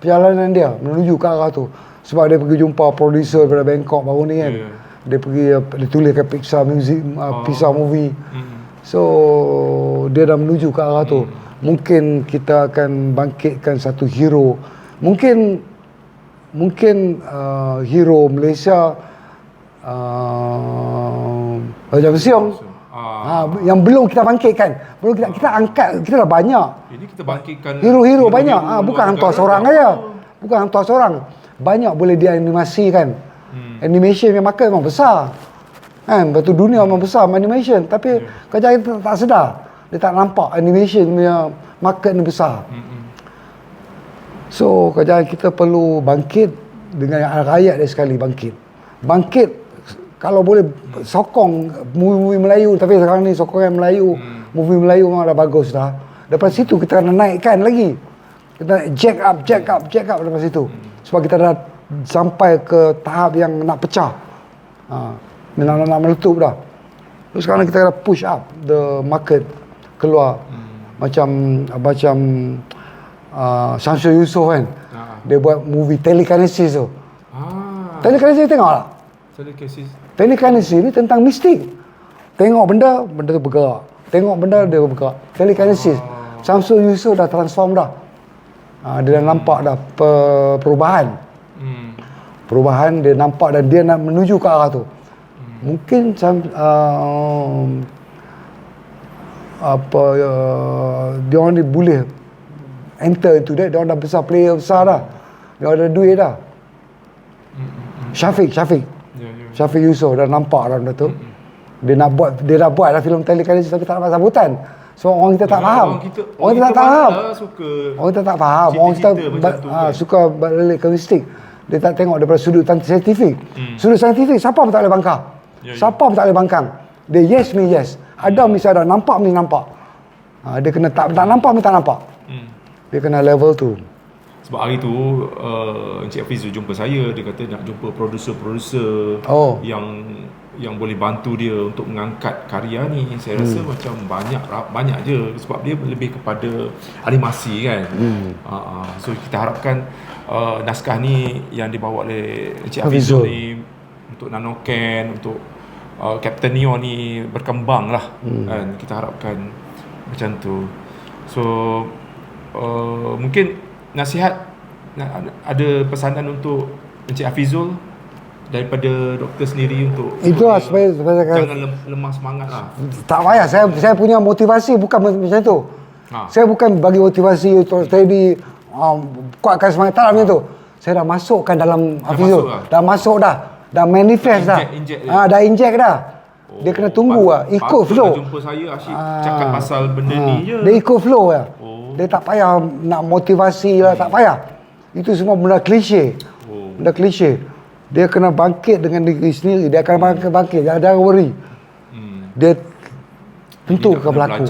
perjalanan dia menuju ke arah tu. Sebab dia pergi jumpa producer daripada Bangkok baru ni kan. Dia pergi, dia tuliskan Pixar music, Pixar movie. So dia dah menuju ke arah tu. Mungkin kita akan bangkitkan satu hero. Mungkin hero Malaysia Raja Besiong. Yang belum kita bangkitkan. Belum kita angkat, kita dah banyak. Ini kita bangkitkan hero banyak. Bukan hantar seorang aja. Bukan hantar seorang. Banyak boleh dianimasikan. Animation yang market memang besar. Kan, batu dunia memang besar animation, tapi kerajaan kita tak sedar. Dia tak nampak animation punya market ni besar. So kerajaan kita perlu bangkit dengan rakyat dia sekali bangkit. Bangkit kalau boleh sokong movie Melayu, tapi sekarang ni sokongan Melayu, movie Melayu memang dah bagus dah. Daripada situ kita kena naikkan lagi. Kita jack up daripada situ. Sebab kita dah sampai ke tahap yang nak pecah. Nak meletup dah. Terus sekarang kita kena push up the market keluar. Macam Syamsul Yusof kan. Dia buat movie Telekinesis tu. Telekinesis tengok tak? Telekinesis ni tentang mistik. Tengok benda tu bergerak. Tengok benda dia bergerak. Telekinesis. Syamsul Yusof dah transform dah. Dia dah nampak dah perubahan. Perubahan dia nampak dan dia nak menuju ke arah tu. Mungkin dia orang ni boleh enter into that. Dia orang dah besar, player besar dah. Dia ada duit dah. Syafiq Yusof dah nampak dah benda tu. Dia dah buat dah filem Telekinesis tapi tak dapat sambutan. So orang kita tak faham. Orang kita tak faham. Orang kita tak faham. Orang kita suka balik ke mistik. Dia tak tengok daripada sudut saintifik. Sudut saintifik siapa pun tak boleh bangkang. Siapa pun tak boleh bangkang. Dia yes me yes. Ada misalnya nampak ni nampak. Dia kena tak nampak ni tak nampak. Dia kena level tu. Sebab hari tu Encik Hafiz jumpa saya, dia kata nak jumpa producer-producer yang boleh bantu dia untuk mengangkat karya ni. Saya rasa macam banyak je, sebab dia lebih kepada animasi kan. So kita harapkan naskah ni yang dibawa oleh Encik Hafiz ni untuk Nanoken, untuk Captain Neo ni berkembang lah kan. Kita harapkan macam tu. So mungkin nasihat, ada pesanan untuk Encik Hafizul daripada doktor sendiri untuk itulah supaya jangan lemah semangat lah. Tak payah, saya punya motivasi bukan macam tu. Saya bukan bagi motivasi untuk steady kuatkan semangat, tak macam tu. Saya dah masukkan dalam Hafizul. Dah masuk dah manifest dah. Dah inject dah. Dia kena tunggu ikut flow. Jumpa saya asyik cakap pasal benda ni je. Dia ikut flow lah. Oh. Dia tak payah nak motivasi lah, tak payah. Itu semua benda klise. Benda klise. Dia kena bangkit dengan diri sendiri. Dia akan bangkit. Jangan worry. Dia tentu ke berlaku.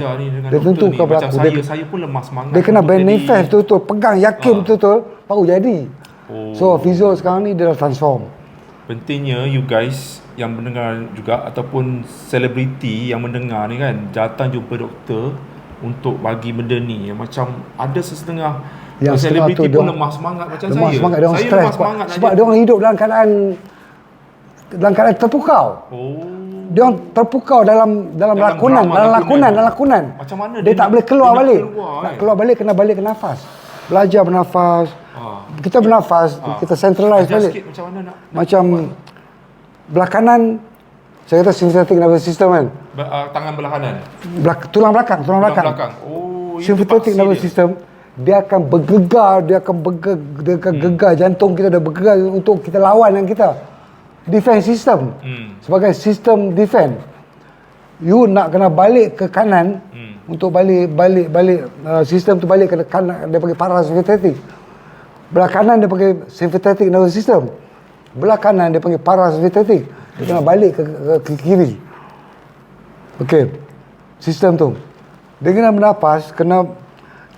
Dia tentu ke berlaku. Saya pun lemah semangat. Dia kena manifest betul-betul, pegang, yakin betul-betul, baru jadi. So Fizo sekarang ni dia dah transform. Pentingnya you guys yang mendengar juga ataupun selebriti yang mendengar ni kan, datang jumpa doktor untuk bagi benda ni. Macam ada sesetengah yang selebriti pun lemah semangat macam lemah saya. Semangat, dia orang stres sebab dia orang hidup dalam keadaan terpukau. Dia orang terpukau dalam lakonan. Macam mana dia tak boleh keluar balik. Nak keluar balik kena balik ke nafas. Belajar bernafas. Kita bernafas, kita centralize balik. Sikit, macam mana nak macam belah kanan, saya kata sympathetic nervous system kan. Tangan belah kanan. Tulang belakang. Sympathetic nervous system, dia akan bergegar, dia akan gegar, jantung kita dah bergegar untuk kita lawan dengan kita. Defense system. Sebagai sistem defense. You nak kena balik ke kanan untuk balik sistem tu balik ke kanan, dia panggil parasympathetic. Belah kanan dia panggil sympathetic nervous system. Belah kanan dia panggil parasympathetic. Dia kena balik ke kiri. Okey. Sistem tu. Dia kena bernafas, kena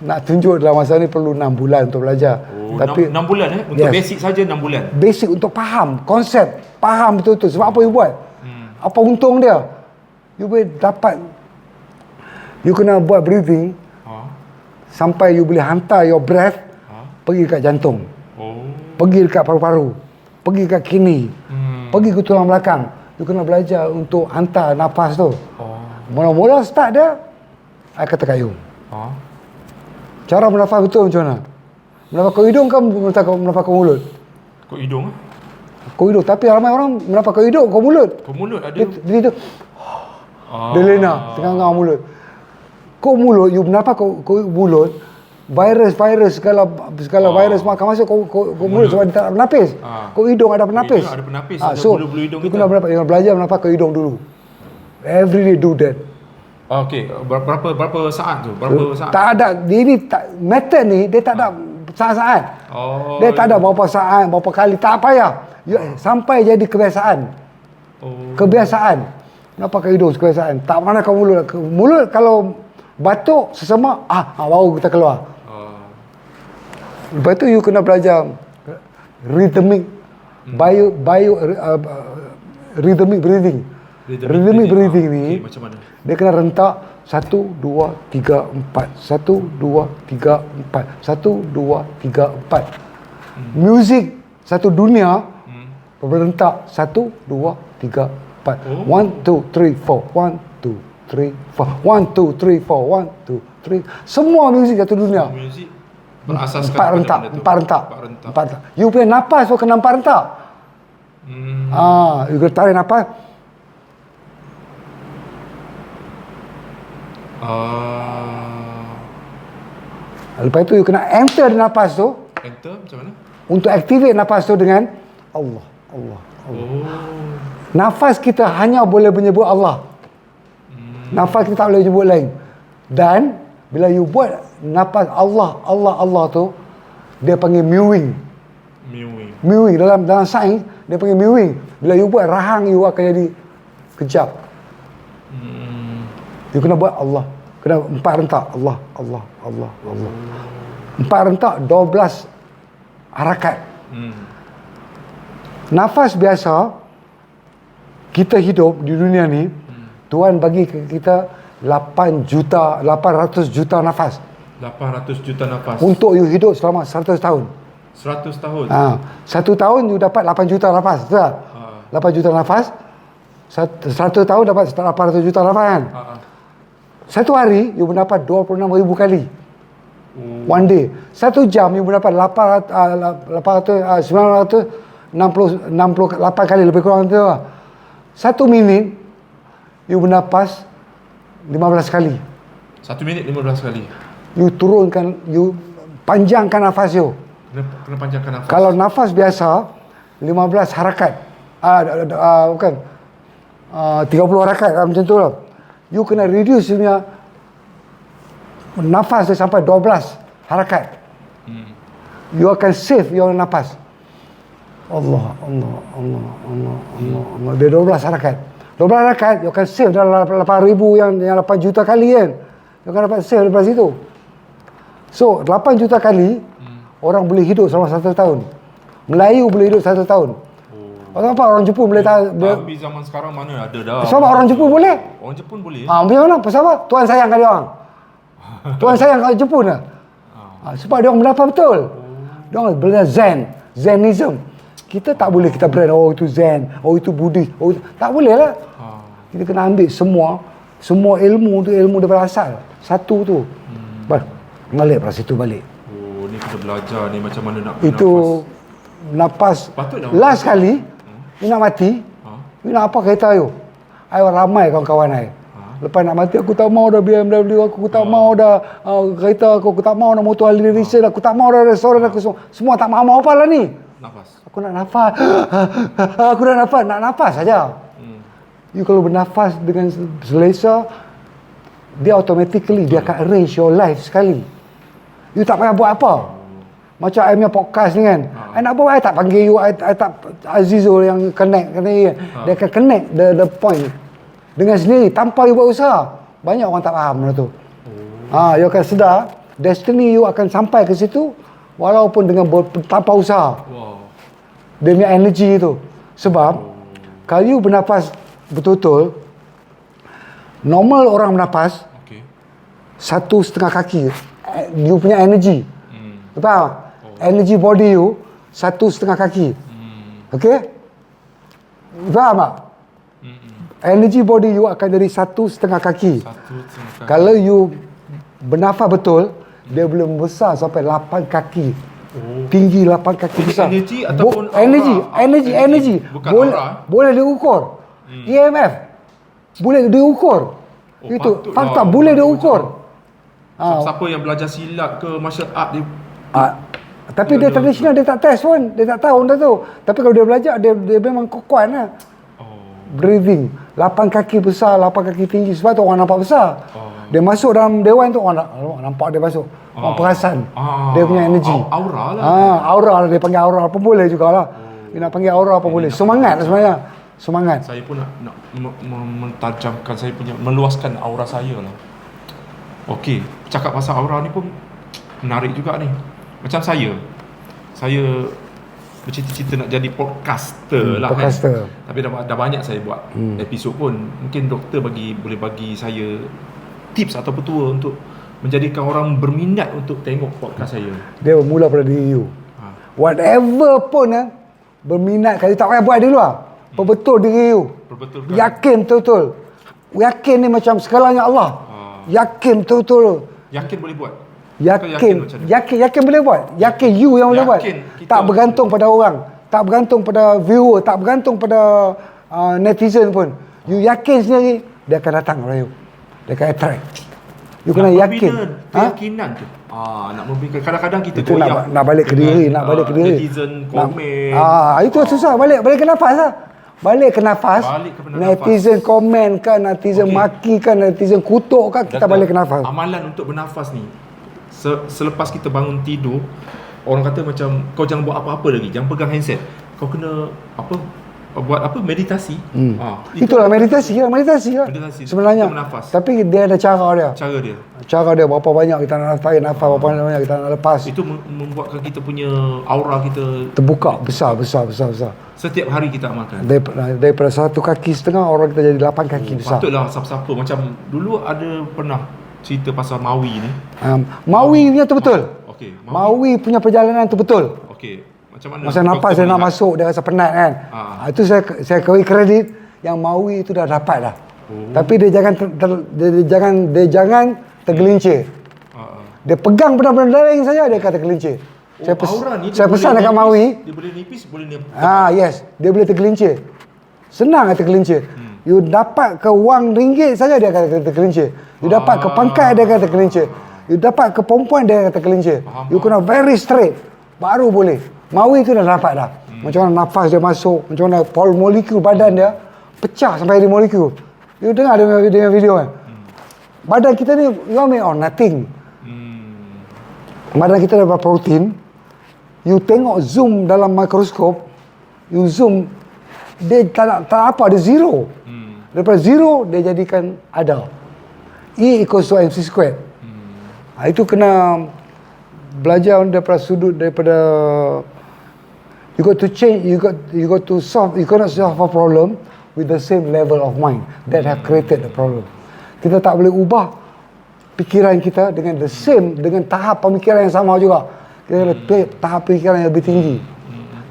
nak tunjuk dalam masa ni perlu 6 bulan untuk belajar. Tapi 6 bulan untuk basic saja 6 bulan. Basic untuk faham konsep, faham betul-betul sebab apa you buat. Apa untung dia? You boleh dapat, you kena buat breathing sampai you boleh hantar your breath pergi kat jantung, pergi dekat paru-paru, pergi kat kidney, pergi ke tulang belakang. You kena belajar untuk hantar nafas tu. Mula-mula start dia, I kata kat you, cara bernafas betul macam mana? Bernafas ke hidung ke bernafas ke mulut? Ke hidung? Ke hidung, tapi ramai orang bernafas ke hidung, ke mulut. Ke mulut ada. Dia tu dia lena, tengah-tengah mulut. Kau mulut, you bernafas ke mulut, virus segala virus makan masuk kau mulut sebab dia tak ada penapis. Kau hidung ada penapis. Ada penapis. So bulu-bulu hidung you kena belajar bernafas ke hidung dulu. Every day do that. Okey, berapa saat tu? Berapa saat? Tak ada, method ni dia tak ada saat-saat. Dia tak ada berapa saat, berapa kali, tak payah. Sampai jadi kebiasaan. Kebiasaan. Kenapa ke hidung kebiasaan? Tak mana kau mulut. Mulut kalau batuk sesemak, baru kita keluar. Lepas tu you kena belajar rhythmic rhythmic breathing. Rhythmic breathing ni macam mana? Dia kena rentak 1 2 3 4 1 2 3 4 1 2 3 4. Music satu dunia berrentak 1 2 3 4. 1 2 3 4 1 2 3 4 1 2 3 4 1 2 3 4. Semua muzik satu dunia. Muzik berasaskan empat rentak. You punya nafas pun kena 4 rentak. You kena tarik nafas. Lepas tu you kena enter nafas tu. Enter macam mana? Untuk activate nafas tu dengan Allah. Nafas kita hanya boleh menyebut Allah. Nafas kita tak boleh menyebut lain. Dan bila you buat nafas Allah tu, dia panggil mewing. Dalam sains dia panggil mewing. Bila you buat rahang, you akan jadi kejap. You kena buat Allah. Kena 4 rentak. Allah. 4 rentak, 12 harakat. Nafas biasa, kita hidup di dunia ni, Tuhan bagi kita 800 juta nafas. 800 juta nafas. Untuk you hidup selama 100 tahun. 100 tahun? 1 tahun you dapat 8 juta nafas. Betul tak? 8 juta nafas. 100 tahun dapat 800 juta nafas kan? Satu hari you mendapat 26,000 kali. One day. 1 jam you mendapat 968 kali, lebih kurang tu. 1 minit you bernafas 15 kali. 1 minit 15 kali. You turunkan, you panjangkan nafas you. Kena panjangkan nafas. Kalau nafas biasa 15 harakat. Bukan. 30 harakat macam tu lah. You kena reduce punya nafas dia sampai 12 harakat. You akan save your nafas. Allah. Dia 12 harakat. 12 harakat you akan save dalam 8,000 yang 8 juta kali kan. You akan dapat save daripada situ. So 8 juta kali orang boleh hidup selama 1 tahun. Melayu boleh hidup 1 tahun. Orang Jepun boleh tahan. Tapi zaman sekarang mana ada dah. Sebab orang Jepun boleh. Orang Jepun boleh. Macam mana? Pasal apa? Tuan sayang kat dia orang. Tuan sayang kat Jepun lah. Sebab dia orang mendapat betul. Dia orang belajar Zenism. Kita tak boleh kita brand itu Zen, itu Buddhis, tak boleh lah. Kita kena ambil semua ilmu tu ilmu daripada asal. Satu tu. Balik pada situ balik. Oh, ni kita belajar ni macam mana nak itu nafas. Patutlah Last kali you nak mati, you nak apa kereta you? I ramai kawan-kawan I. Lepas nak mati aku tak mau dah BMW aku tak mau dah kereta aku tak mau dah motor Harley Davidson aku tak mau dah restoran aku semua tak mau apa lah ni. Nafas. Aku nak nafas. Aku nak nafas saja. You kalau bernafas dengan selesa, dia automatically dia akan arrange your life sekali. You tak payah buat apa. Macam I punya podcast ni kan. I nak buat, I tak panggil you, I tak Azizul yang connect. Dia akan connect the point. Dengan sendiri, tanpa you buat usaha. Banyak orang tak faham benda tu. You akan sedar, destiny you akan sampai ke situ, walaupun dengan tanpa usaha. Dia punya energy tu. Sebab, kalau you bernafas betul-betul, normal orang bernafas, 1,5 kaki, you punya energy. Betul? Energy body you 1,5 kaki. Okay? Faham tak? Energy body you akan jadi 1,5 kaki. Kalau you bernafas betul, dia boleh membesar sampai 8 kaki. Tinggi 8 kaki besar. Energy ataupun energy. Bukan boleh diukur. EMF boleh diukur. Itu fakta boleh diukur. Siapa yang belajar silat ke martial art dia tapi dia tradisional, dia tak test pun, dia tak tahu dah tu. Tapi kalau dia belajar, dia memang kuat lah. Breathing 8 kaki besar, 8 kaki tinggi. Sebab tu orang nampak besar. Dia masuk dalam dewan tu, orang nampak dia masuk. Orang perasan dia punya energy. Aura lah. Aura lah, dia panggil aura pun boleh jugalah. Dia nak panggil aura pun boleh. Semangat sebenarnya. Semangat. Saya pun nak mentajamkan saya punya, meluaskan aura saya lah. Okey, cakap pasal aura ni pun menarik juga ni. Macam saya bercita-cita nak jadi podcaster lah podcaster. Kan. Tapi dah banyak saya buat episod pun. Mungkin doktor boleh bagi saya tips atau petua untuk menjadikan orang berminat untuk tengok podcast saya. Dia bermula pada diri you. Whatever pun berminat, kalau tak payah buat dulu lah. Perbetul diri you. Yakin betul-betul. Yakin ni macam segalanya Allah. Yakin betul-betul. Yakin boleh buat. Yakin boleh buat. Yakin you yang boleh buat. Tak bergantung pada orang, tak bergantung pada viewer, tak bergantung pada netizen pun. You yakin sendiri, dia akan datang pada you. Dia akan attract. You kena yakin. Keyakinan tu. Nak memberikan, kadang-kadang kita itu nak balik ke diri, netizen komen. Itu susah. Balik ke nafas lah. Balik ke nafas. Netizen komen kan, netizen maki kan, netizen kutuk kan, kita balik ke nafas. Amalan untuk bernafas ni, selepas kita bangun tidur, orang kata macam kau jangan buat apa-apa lagi, jangan pegang handset. Kau kena buat meditasi. Itulah meditasi lah. Sebenarnya. Tapi dia ada cara dia berapa banyak kita nak tarik nafas, berapa banyak kita nak lepas. Itu membuatkan kita punya aura kita terbuka besar. Setiap hari kita amalkan. Daripada 1,5 kaki orang kita jadi 8 kaki besar. Patutlah siapa-siapa. Macam dulu ada pernah cerita pasal Maui ni. Maui punya tu betul. Okey. Maui punya perjalanan tu betul. Okey. Macam mana? Masa nafas dia nak masuk, dia rasa penat kan. Itu saya beri kredit yang Maui itu dah dapat dah. Tapi dia jangan tergelincir. Dia pegang benda-benda lain saja, dia kata tergelincir. Saya pesan dekat Maui. Dia boleh nipis, boleh nipis. Yes, dia boleh tergelincir. Senang tergelincir. You dapat ke wang ringgit saja dia kata tergelincir. You dapat ke pangkat dia kata tergelincir. You dapat ke perempuan dia kata tergelincir. You kena very straight baru boleh. Maui tu dah dapat dah. Macam mana nafas dia masuk, macam mana molekul badan dia pecah sampai jadi molekul. You dengar dengan video kan? Badan kita ni you are made of nothing. Badan kita daripada protein. You tengok zoom dalam mikroskop, you zoom, dia tak apa, dia zero. Daripada zero dia jadikan ada. E equals to mc squared. Itu kena belajar daripada sudut daripada you got to change, you got to solve, you cannot solve a problem with the same level of mind that have created the problem. Kita tak boleh ubah pikiran kita dengan the same, dengan tahap pemikiran yang sama juga. Kita ada tahap pemikiran yang lebih tinggi.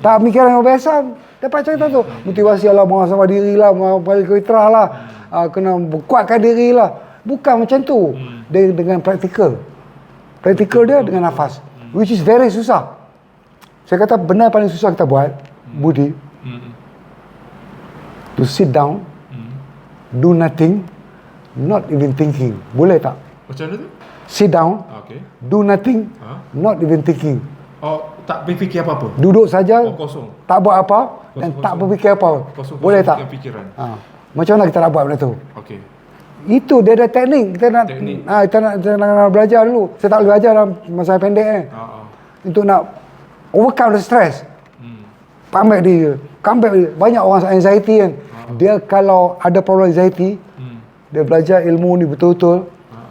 Tahap pemikiran yang biasa, dapat cerita tu. Motivasi lah, muhasabah diri lah, balik fitrah lah, kena kuatkan diri lah. Bukan macam tu. Dia dengan praktikal. Praktikal dia dengan nafas. Which is very susah. Saya kata benda yang paling susah kita buat, Budi, to sit down, do nothing, not even thinking. Boleh tak? Macam mana tu? Sit down, Okay. do nothing, not even thinking. Oh, tak berfikir apa-apa. Duduk saja, kosong. tak buat apa dan tak berfikir apa. Kosong Boleh tak? fikiran. Macam mana kita nak buat benda tu? Okey. Itu dia ada teknik. Kita nak kita nak belajar dulu. Saya tak boleh belajar dalam masa pendek ni. Untuk nak overcome the stress. Comeback dia. Banyak orang anxiety kan. Dia kalau ada problem anxiety, dia belajar ilmu ni betul-betul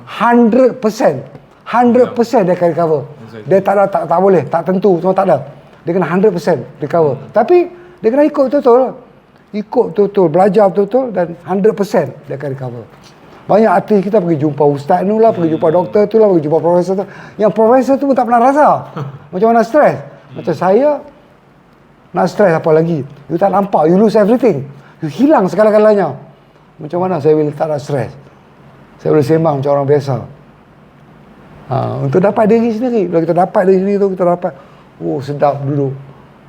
100% dia akan recover. Dia tak boleh, tak tentu, semua tak ada. Dia kena 100% recover. Tapi dia kena ikut betul-betul. Ikut betul-betul, belajar betul-betul dan 100% dia akan recover. Banyak artis kita pergi jumpa ustaz tu lah, pergi jumpa doktor tu lah, pergi jumpa profesor tu. Yang profesor tu pun tak pernah rasa macam mana stres. Macam saya nak stres apa lagi? You tak nampak, you lose everything. You hilang segala-galanya. Macam mana saya boleh tak nak stres? Saya boleh sembang macam orang biasa. Untuk dapat diri sendiri. Bila kita dapat diri sendiri tu, kita dapat, oh sedap duduk.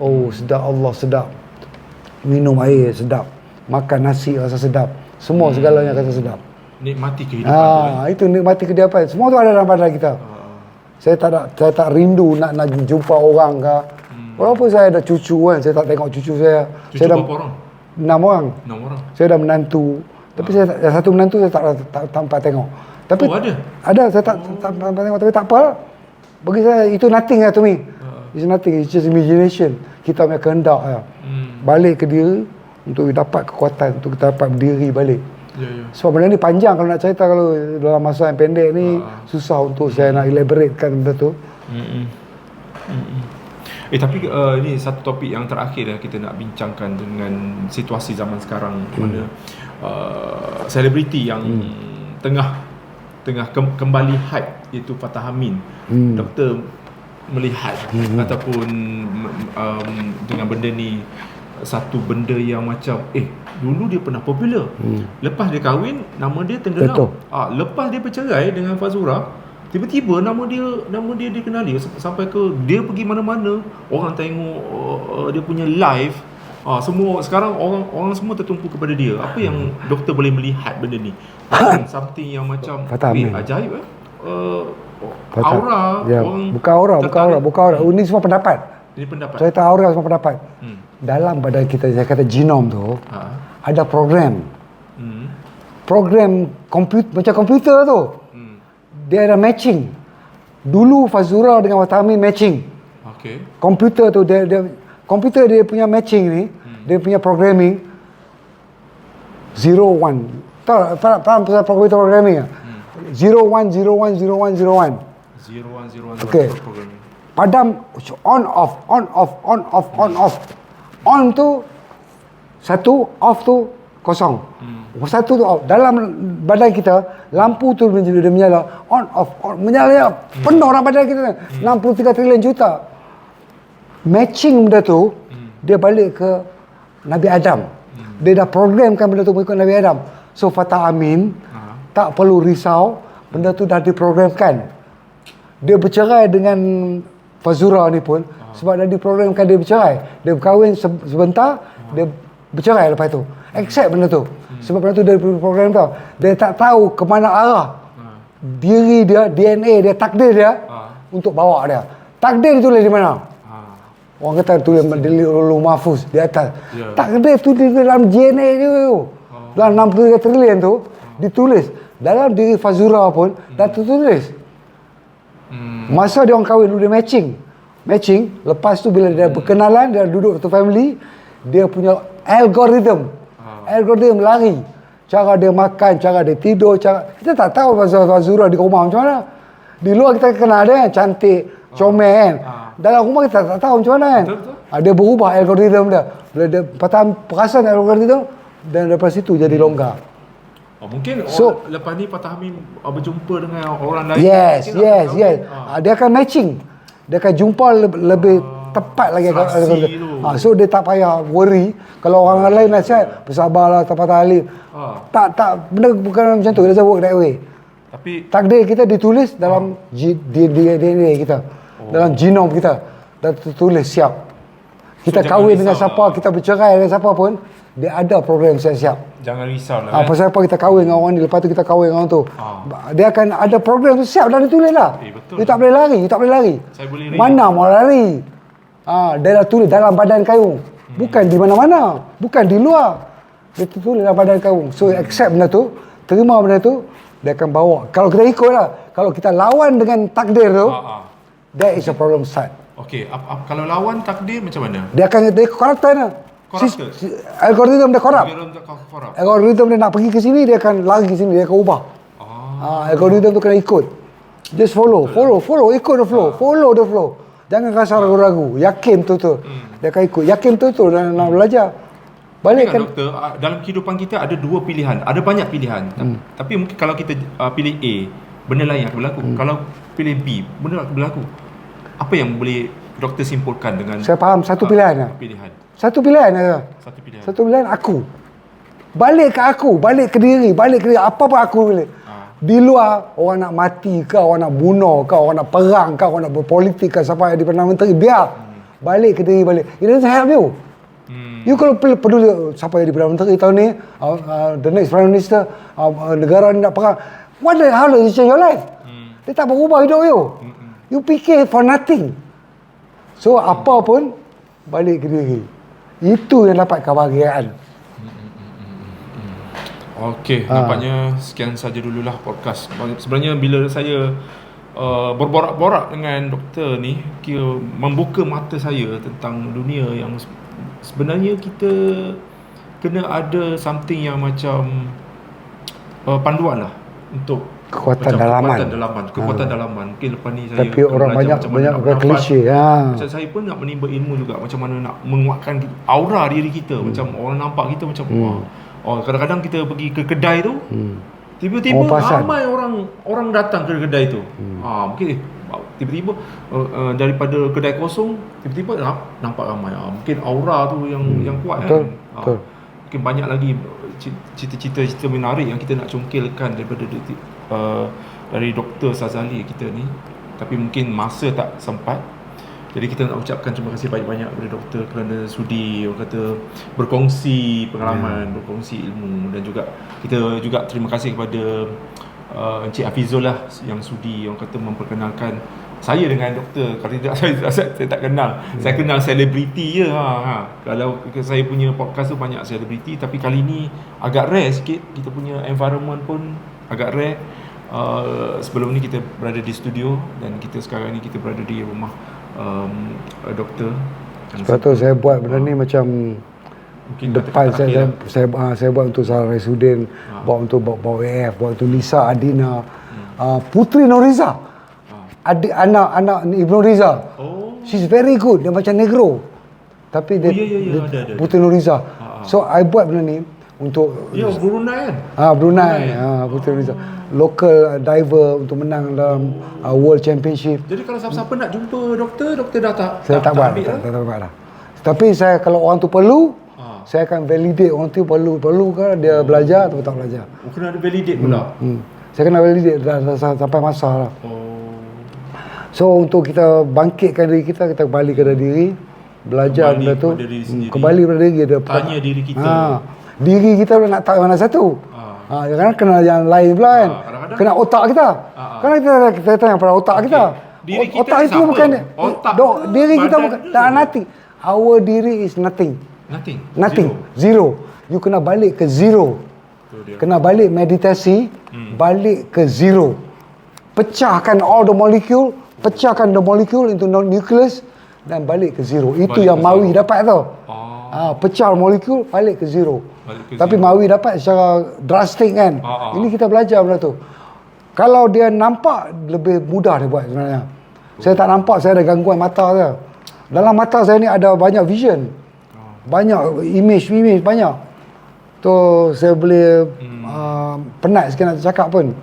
Oh sedap, Allah sedap. Minum air sedap. Makan nasi rasa sedap. Semua segalanya rasa sedap. Nikmati kehidupan tu. Itu nikmati kehidupan. Semua tu ada dalam badan kita. Saya tak rindu nak jumpa orang ke. Walaupun saya ada cucu kan, saya tak tengok cucu saya. Cucu Saya berapa orang? 6 orang. 6 orang. Saya dah menantu. Tapi saya yang satu menantu saya tak tampak tengok. Tapi ada? Ada, saya tak tampak tengok, tapi tak apa lah. Bagi saya itu nothing lah to me. It's nothing, it's just imagination. Kita punya kehendak lah. Balik ke diri untuk dapat kekuatan, untuk kita dapat berdiri balik. Sebab benda ni panjang kalau nak cerita, kalau dalam masa yang pendek ni susah untuk saya nak elaboratekan benda tu. Tapi ini satu topik yang terakhir lah kita nak bincangkan dengan situasi zaman sekarang, mana selebriti yang tengah kembali hype, iaitu Fatah Amin. Doktor melihat ataupun dengan benda ni satu benda yang macam dulu dia pernah popular. Lepas dia kahwin, nama dia tenggelam. Lepas dia bercerai dengan Fazura, tiba-tiba nama dia dikenali sampai ke dia pergi mana-mana, orang tengok dia punya live. Semua sekarang orang semua tertumpu kepada dia. Apa yang doktor boleh melihat benda ni? Something yang macam ajaib aura orang, bukan aura. Ini semua pendapat. Ini pendapat. Saya tahu aura semua pendapat. Dalam badan kita, saya kata genom tu ada program. Program macam komputer tu. Dia ada matching. Dulu Fazura dengan Fatah Amin matching. Komputer tu komputer dia punya matching ni, dia punya programming 01. Faham pasal komputer programming? 01010101. Okey. Padam on off. On tu satu, off tu kosong. Satu tu off. Dalam badan kita, lampu tu dia menyala. On off, menyala penuh dalam badan kita. 63 trilion juta. Matching benda tu, dia balik ke Nabi Adam. Dia dah programkan benda tu mengikut Nabi Adam. So Fatah Amin tak perlu risau, benda tu dah diprogramkan. Dia bercerai dengan Fazura ni pun sebab dah diprogramkan dia bercerai. Dia berkahwin sebentar, dia bercerai lepas tu. Accept benda tu. Sebab benda tu dia program tau. Dia tak tahu ke mana arah diri dia, DNA dia, takdir dia untuk bawa dia. Takdir ditulis di mana? Orang kata tulis di Lauhul Mahfuz di atas. Takdir tu di dalam DNA dia tu. Dalam 63 trilion tu ditulis dalam diri Fazura pun dah tertulis. Masa dia orang kahwin dia matching, lepas tu bila dia berkenalan, dia duduk satu family, dia punya algoritma lari, cara dia makan, cara dia tidur, kita tak tahu pasal Fazura di rumah macam mana. Di luar kita kenal dia cantik, comel kan. Dalam rumah kita tak tahu macam mana kan. Dia berubah algoritma dia. Bila dia perasan algoritma, dan daripada situ jadi longgar. Mungkin lepas ni Patah Amin berjumpa dengan orang lain. Yes. Dia akan matching. Dia akan jumpa lebih tepat lagi. So dia tak payah worry. Kalau orang lain nasihat, bersabarlah, tak patah alim. Tak, benda bukan macam tu. Dia work that way. Tapi takdir kita ditulis dalam DNA kita. Dalam genom kita. Dah tertulis siap. Kita kahwin dengan siapa, kita bercerai dengan siapa pun, dia ada program siap-siap. Jangan risau lah. Pasal apa kita kahwin dengan orang ni, lepas tu kita kahwin dengan orang tu. Dia akan ada program tu siap dah ditulis lah. Betul. You tak boleh lari. Saya boleh Mana mau lari? Dia dah tulis dalam badan kayu. Bukan di mana-mana. Bukan di luar. Dia tulis dalam badan kayu. So accept benda tu, terima benda tu, dia akan bawa. Kalau kita ikut lah. Kalau kita lawan dengan takdir tu, that is a problem start. Okey, kalau lawan takdir macam mana? Dia corruption lah. Algoritma dia corrupt. Algoritma dia nak pergi ke sini, dia akan lari ke sini, dia akan ubah. Algoritma tu kena ikut. Just follow, ikut the flow. Follow the flow. Jangan rasa ragu-ragu. Yakin betul-betul. Dia akan ikut. Yakin betul-betul dan nak belajar. Balik kan doktor, dalam kehidupan kita ada dua pilihan. Ada banyak pilihan. Tapi mungkin kalau kita pilih A, benda lain akan berlaku. Kalau pilih B, benda akan berlaku. Apa yang boleh doktor simpulkan dengan saya faham satu pilihan. Satu pilihan aku. Balik ke aku, balik ke diri, apa pun aku boleh. Di luar orang nak mati ke, orang nak bunuh ke, orang nak perang ke, orang nak berpolitik ke, siapa yang di Perdana Menteri, biar. Balik ke diri, balik. It doesn't help you. You kalau peduli siapa yang di Perdana Menteri tahun ni, the next Prime Minister, negara ni nak perang, how does it change your life? Dia tak berubah hidup you. You fikir for nothing. So apa pun balik ke diri. Itu yang dapat kebahagiaan. Okey, nampaknya sekian saja dululah podcast. Sebenarnya bila saya berborak-borak dengan doktor ni, kira membuka mata saya tentang dunia yang sebenarnya kita kena ada something yang macam panduan lah untuk kekuatan dalaman. Mungkin lepas ni saya tapi orang banyak klise. Macam saya pun nak menimba ilmu juga, macam mana nak menguatkan aura diri kita. Macam orang nampak kita macam kadang-kadang kita pergi ke kedai tu, tiba-tiba ramai orang datang ke kedai tu. Mungkin tiba-tiba daripada kedai kosong, tiba-tiba nampak ramai. Mungkin aura tu yang kuat. Betul. Mungkin banyak lagi cerita-cerita menarik yang kita nak congkelkan daripada dari Dr. Sazali kita ni, tapi mungkin masa tak sempat. Jadi kita nak ucapkan terima kasih banyak-banyak kepada doktor kerana sudi orang kata berkongsi pengalaman, berkongsi ilmu, dan juga kita juga terima kasih kepada Encik Hafizul lah yang sudi orang kata memperkenalkan saya dengan doktor. Kalau tidak saya tak kenal. Saya kenal selebriti je. Kalau saya punya podcast tu banyak selebriti, tapi kali ni agak rare sikit. Kita punya environment pun agak rare. Sebelum ni kita berada di studio, dan kita sekarang ni kita berada di rumah doktor. Sebab tu saya buat benda ni macam depan saya buat untuk Sarah Raisuddin, buat untuk Bawa AF, buat untuk Nisa Adina, Putri Noriza, anak Ibnu Riza. She's very good. Dia macam negro, tapi dia Putri Noriza. So I buat benda ni untuk Brunei kan? Brunei. Putri Noriza, local diver untuk menang dalam World Championship. Jadi kalau siapa-siapa nak jumpa doktor dah tak? Saya tak buat lah. Tapi saya kalau orang tu perlu, saya akan validate orang tu perlu ke dia belajar atau tak belajar. Kena ada validate pula. Saya kena validate sampai masa lah. So untuk kita bangkitkan diri kita kembali kepada diri, belajar benda tu, kembali kepada diri, dia tanya diri kita. Diri kita nak tahu mana satu. Kadang-kadang kena yang lain pula kan. Kena otak kita. Kadang kita tanya pada otak kita. Otak itu bukan diri kita, bukan nothing. Our diri is nothing. Zero. You kena balik ke zero. Kena balik meditasi, balik ke zero. Pecahkan all the molecule, pecahkan the molecule into nucleus dan balik ke zero. Itu yang Mawi dapat tau. Pecah molekul balik ke zero. Tapi Mawi dapat secara drastik kan. Ini kita belajar benda tu. Kalau dia nampak, lebih mudah dia buat sebenarnya. Saya tak nampak, saya ada gangguan mata saya. Dalam mata saya ni ada banyak vision. Banyak image banyak. Tu saya boleh penat sikit nak cakap pun.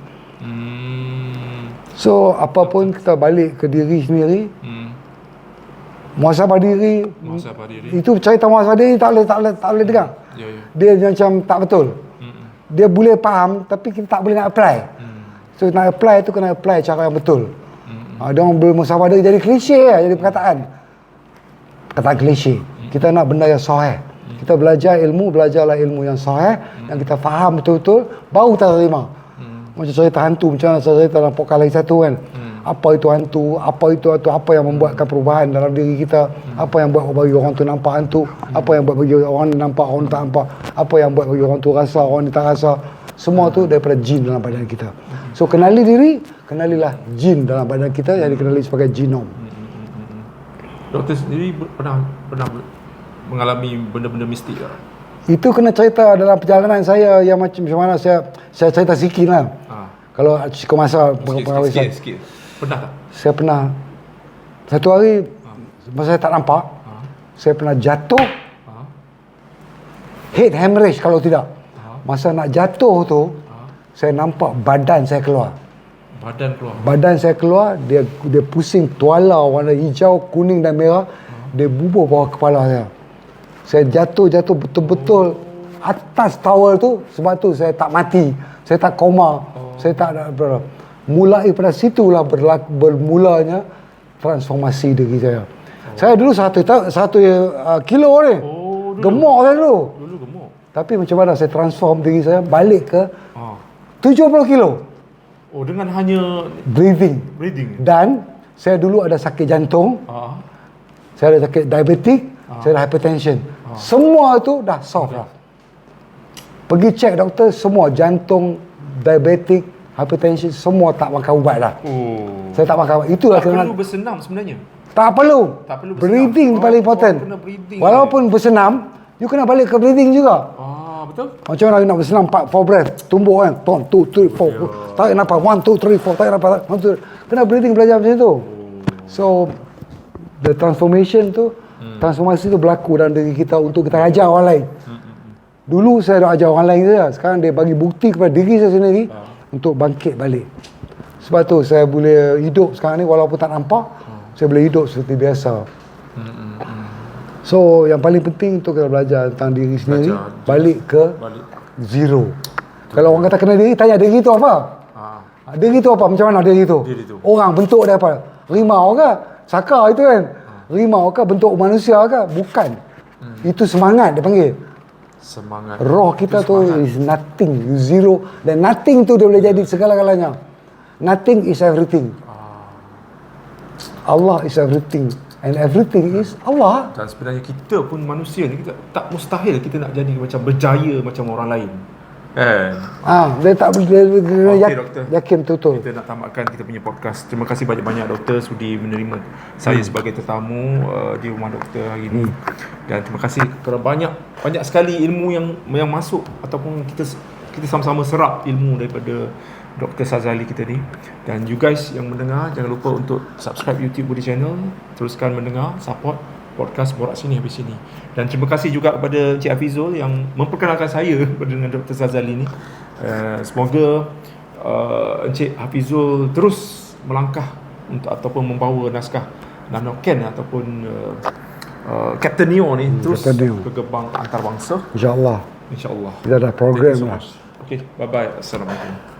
So apapun kita balik ke diri sendiri. Muhasabah diri. Itu cerita muhasabah diri tak boleh dengar. Dia macam tak betul. Dia boleh faham tapi kita tak boleh nak apply. So nak apply tu kena apply cara yang betul. Dia orang bermuhasabah diri jadi klise lah, jadi perkataan klise. Kita nak benda yang sahih. Kita belajarlah ilmu yang sahih, yang kita faham betul-betul, baru kita terima. Macam cerita hantu, macam mana saya cerita dalam podcast lagi satu kan. Apa itu hantu, apa yang membuatkan perubahan dalam diri kita, apa yang buat bagi orang tu nampak hantu, apa yang buat bagi orang nampak, orang tak nampak, apa yang buat bagi orang tu rasa, orang ni tak rasa. Semua tu daripada jin dalam badan kita. So kenali diri, kenalilah jin dalam badan kita yang dikenali sebagai genom. Doktor sendiri pernah mengalami benda-benda mistik tak? Itu kena cerita dalam perjalanan saya yang macam mana saya cerita sikit lah. Kalau masa sikit. Pernah tak? Saya pernah satu hari masa saya tak nampak, saya pernah jatuh, head hemorrhage kalau tidak. Masa nak jatuh tu, saya nampak badan saya keluar. Badan saya keluar, dia pusing tuala warna hijau, kuning dan merah, dia bubuh bawah kepala saya. Saya jatuh betul-betul atas towel tu, sebab tu saya tak mati, saya tak koma, saya tak ada mulai pada situlah bermulanya transformasi diri saya. Saya dulu 1 kilo ni. Gemuk saya dulu. Gemuk. Tapi macam mana saya transform diri saya balik ke 70 kilo. Dengan hanya breathing. Dan saya dulu ada sakit jantung. Saya ada sakit diabetik, saya ada hypertension. Semua tu dah solve lah. Pergi cek doktor, semua jantung, diabetik, hypertension, semua tak makan ubat dah. Saya tak makan ubat. Itulah tak perlu bersenam sebenarnya. Tak perlu. Breathing paling important. Walaupun bersenam, you kena balik ke breathing juga. Betul. Macam mana you nak bersenam 4 breath, tumbuk kan. 1, 2, 3, 4. Tarik nafas 1, 2, 3, 4. Tarik nafas 1, 2. Kena breathing, belajar macam tu. So the transformation tu, transformasi tu berlaku dalam diri kita untuk kita ajar orang lain. Dulu saya dah ajar orang lain saja. Sekarang dia bagi bukti kepada diri saya sendiri untuk bangkit balik. Sebab tu saya boleh hidup sekarang ni walaupun tak nampak, saya boleh hidup seperti biasa. So yang paling penting untuk kita belajar tentang diri sendiri, balik ke zero. Kalau orang kata kenal diri, tanya diri tu apa? Diri tu apa? Macam mana diri tu? Orang bentuk dia apa? Rimau ke? Saka itu kan? Rimau ke? Bentuk manusia ke? Bukan. Itu semangat dia panggil. Semangat. Roh kita tu is nothing, zero. Dan nothing tu dia boleh jadi segala-galanya. Nothing is everything. Allah is everything. And everything is Allah. Dan sebenarnya kita pun manusia ni, kita tak mustahil kita nak jadi macam berjaya macam orang lain. Dia tak boleh yakin betul-betul. Kita nak tamatkan kita punya podcast. Terima kasih banyak-banyak doktor sudi menerima saya sebagai tetamu di rumah doktor hari ini. Dan terima kasih kerana banyak sekali ilmu yang masuk ataupun kita sama-sama serap ilmu daripada Dr. Sazali kita ni. Dan you guys yang mendengar, jangan lupa untuk subscribe YouTube Budi Channel. Teruskan mendengar, support podcast Borak Sini Habis Sini. Dan terima kasih juga kepada Encik Hafizul yang memperkenalkan saya dengan Dr. Sazali ni. Semoga Encik Hafizul terus melangkah untuk ataupun membawa naskah Nanoken ataupun Captain Neo ni terus ke gerbang antarabangsa. InsyaAllah. InsyaAllah. Kita ada program lah. Okay, bye-bye. Assalamualaikum.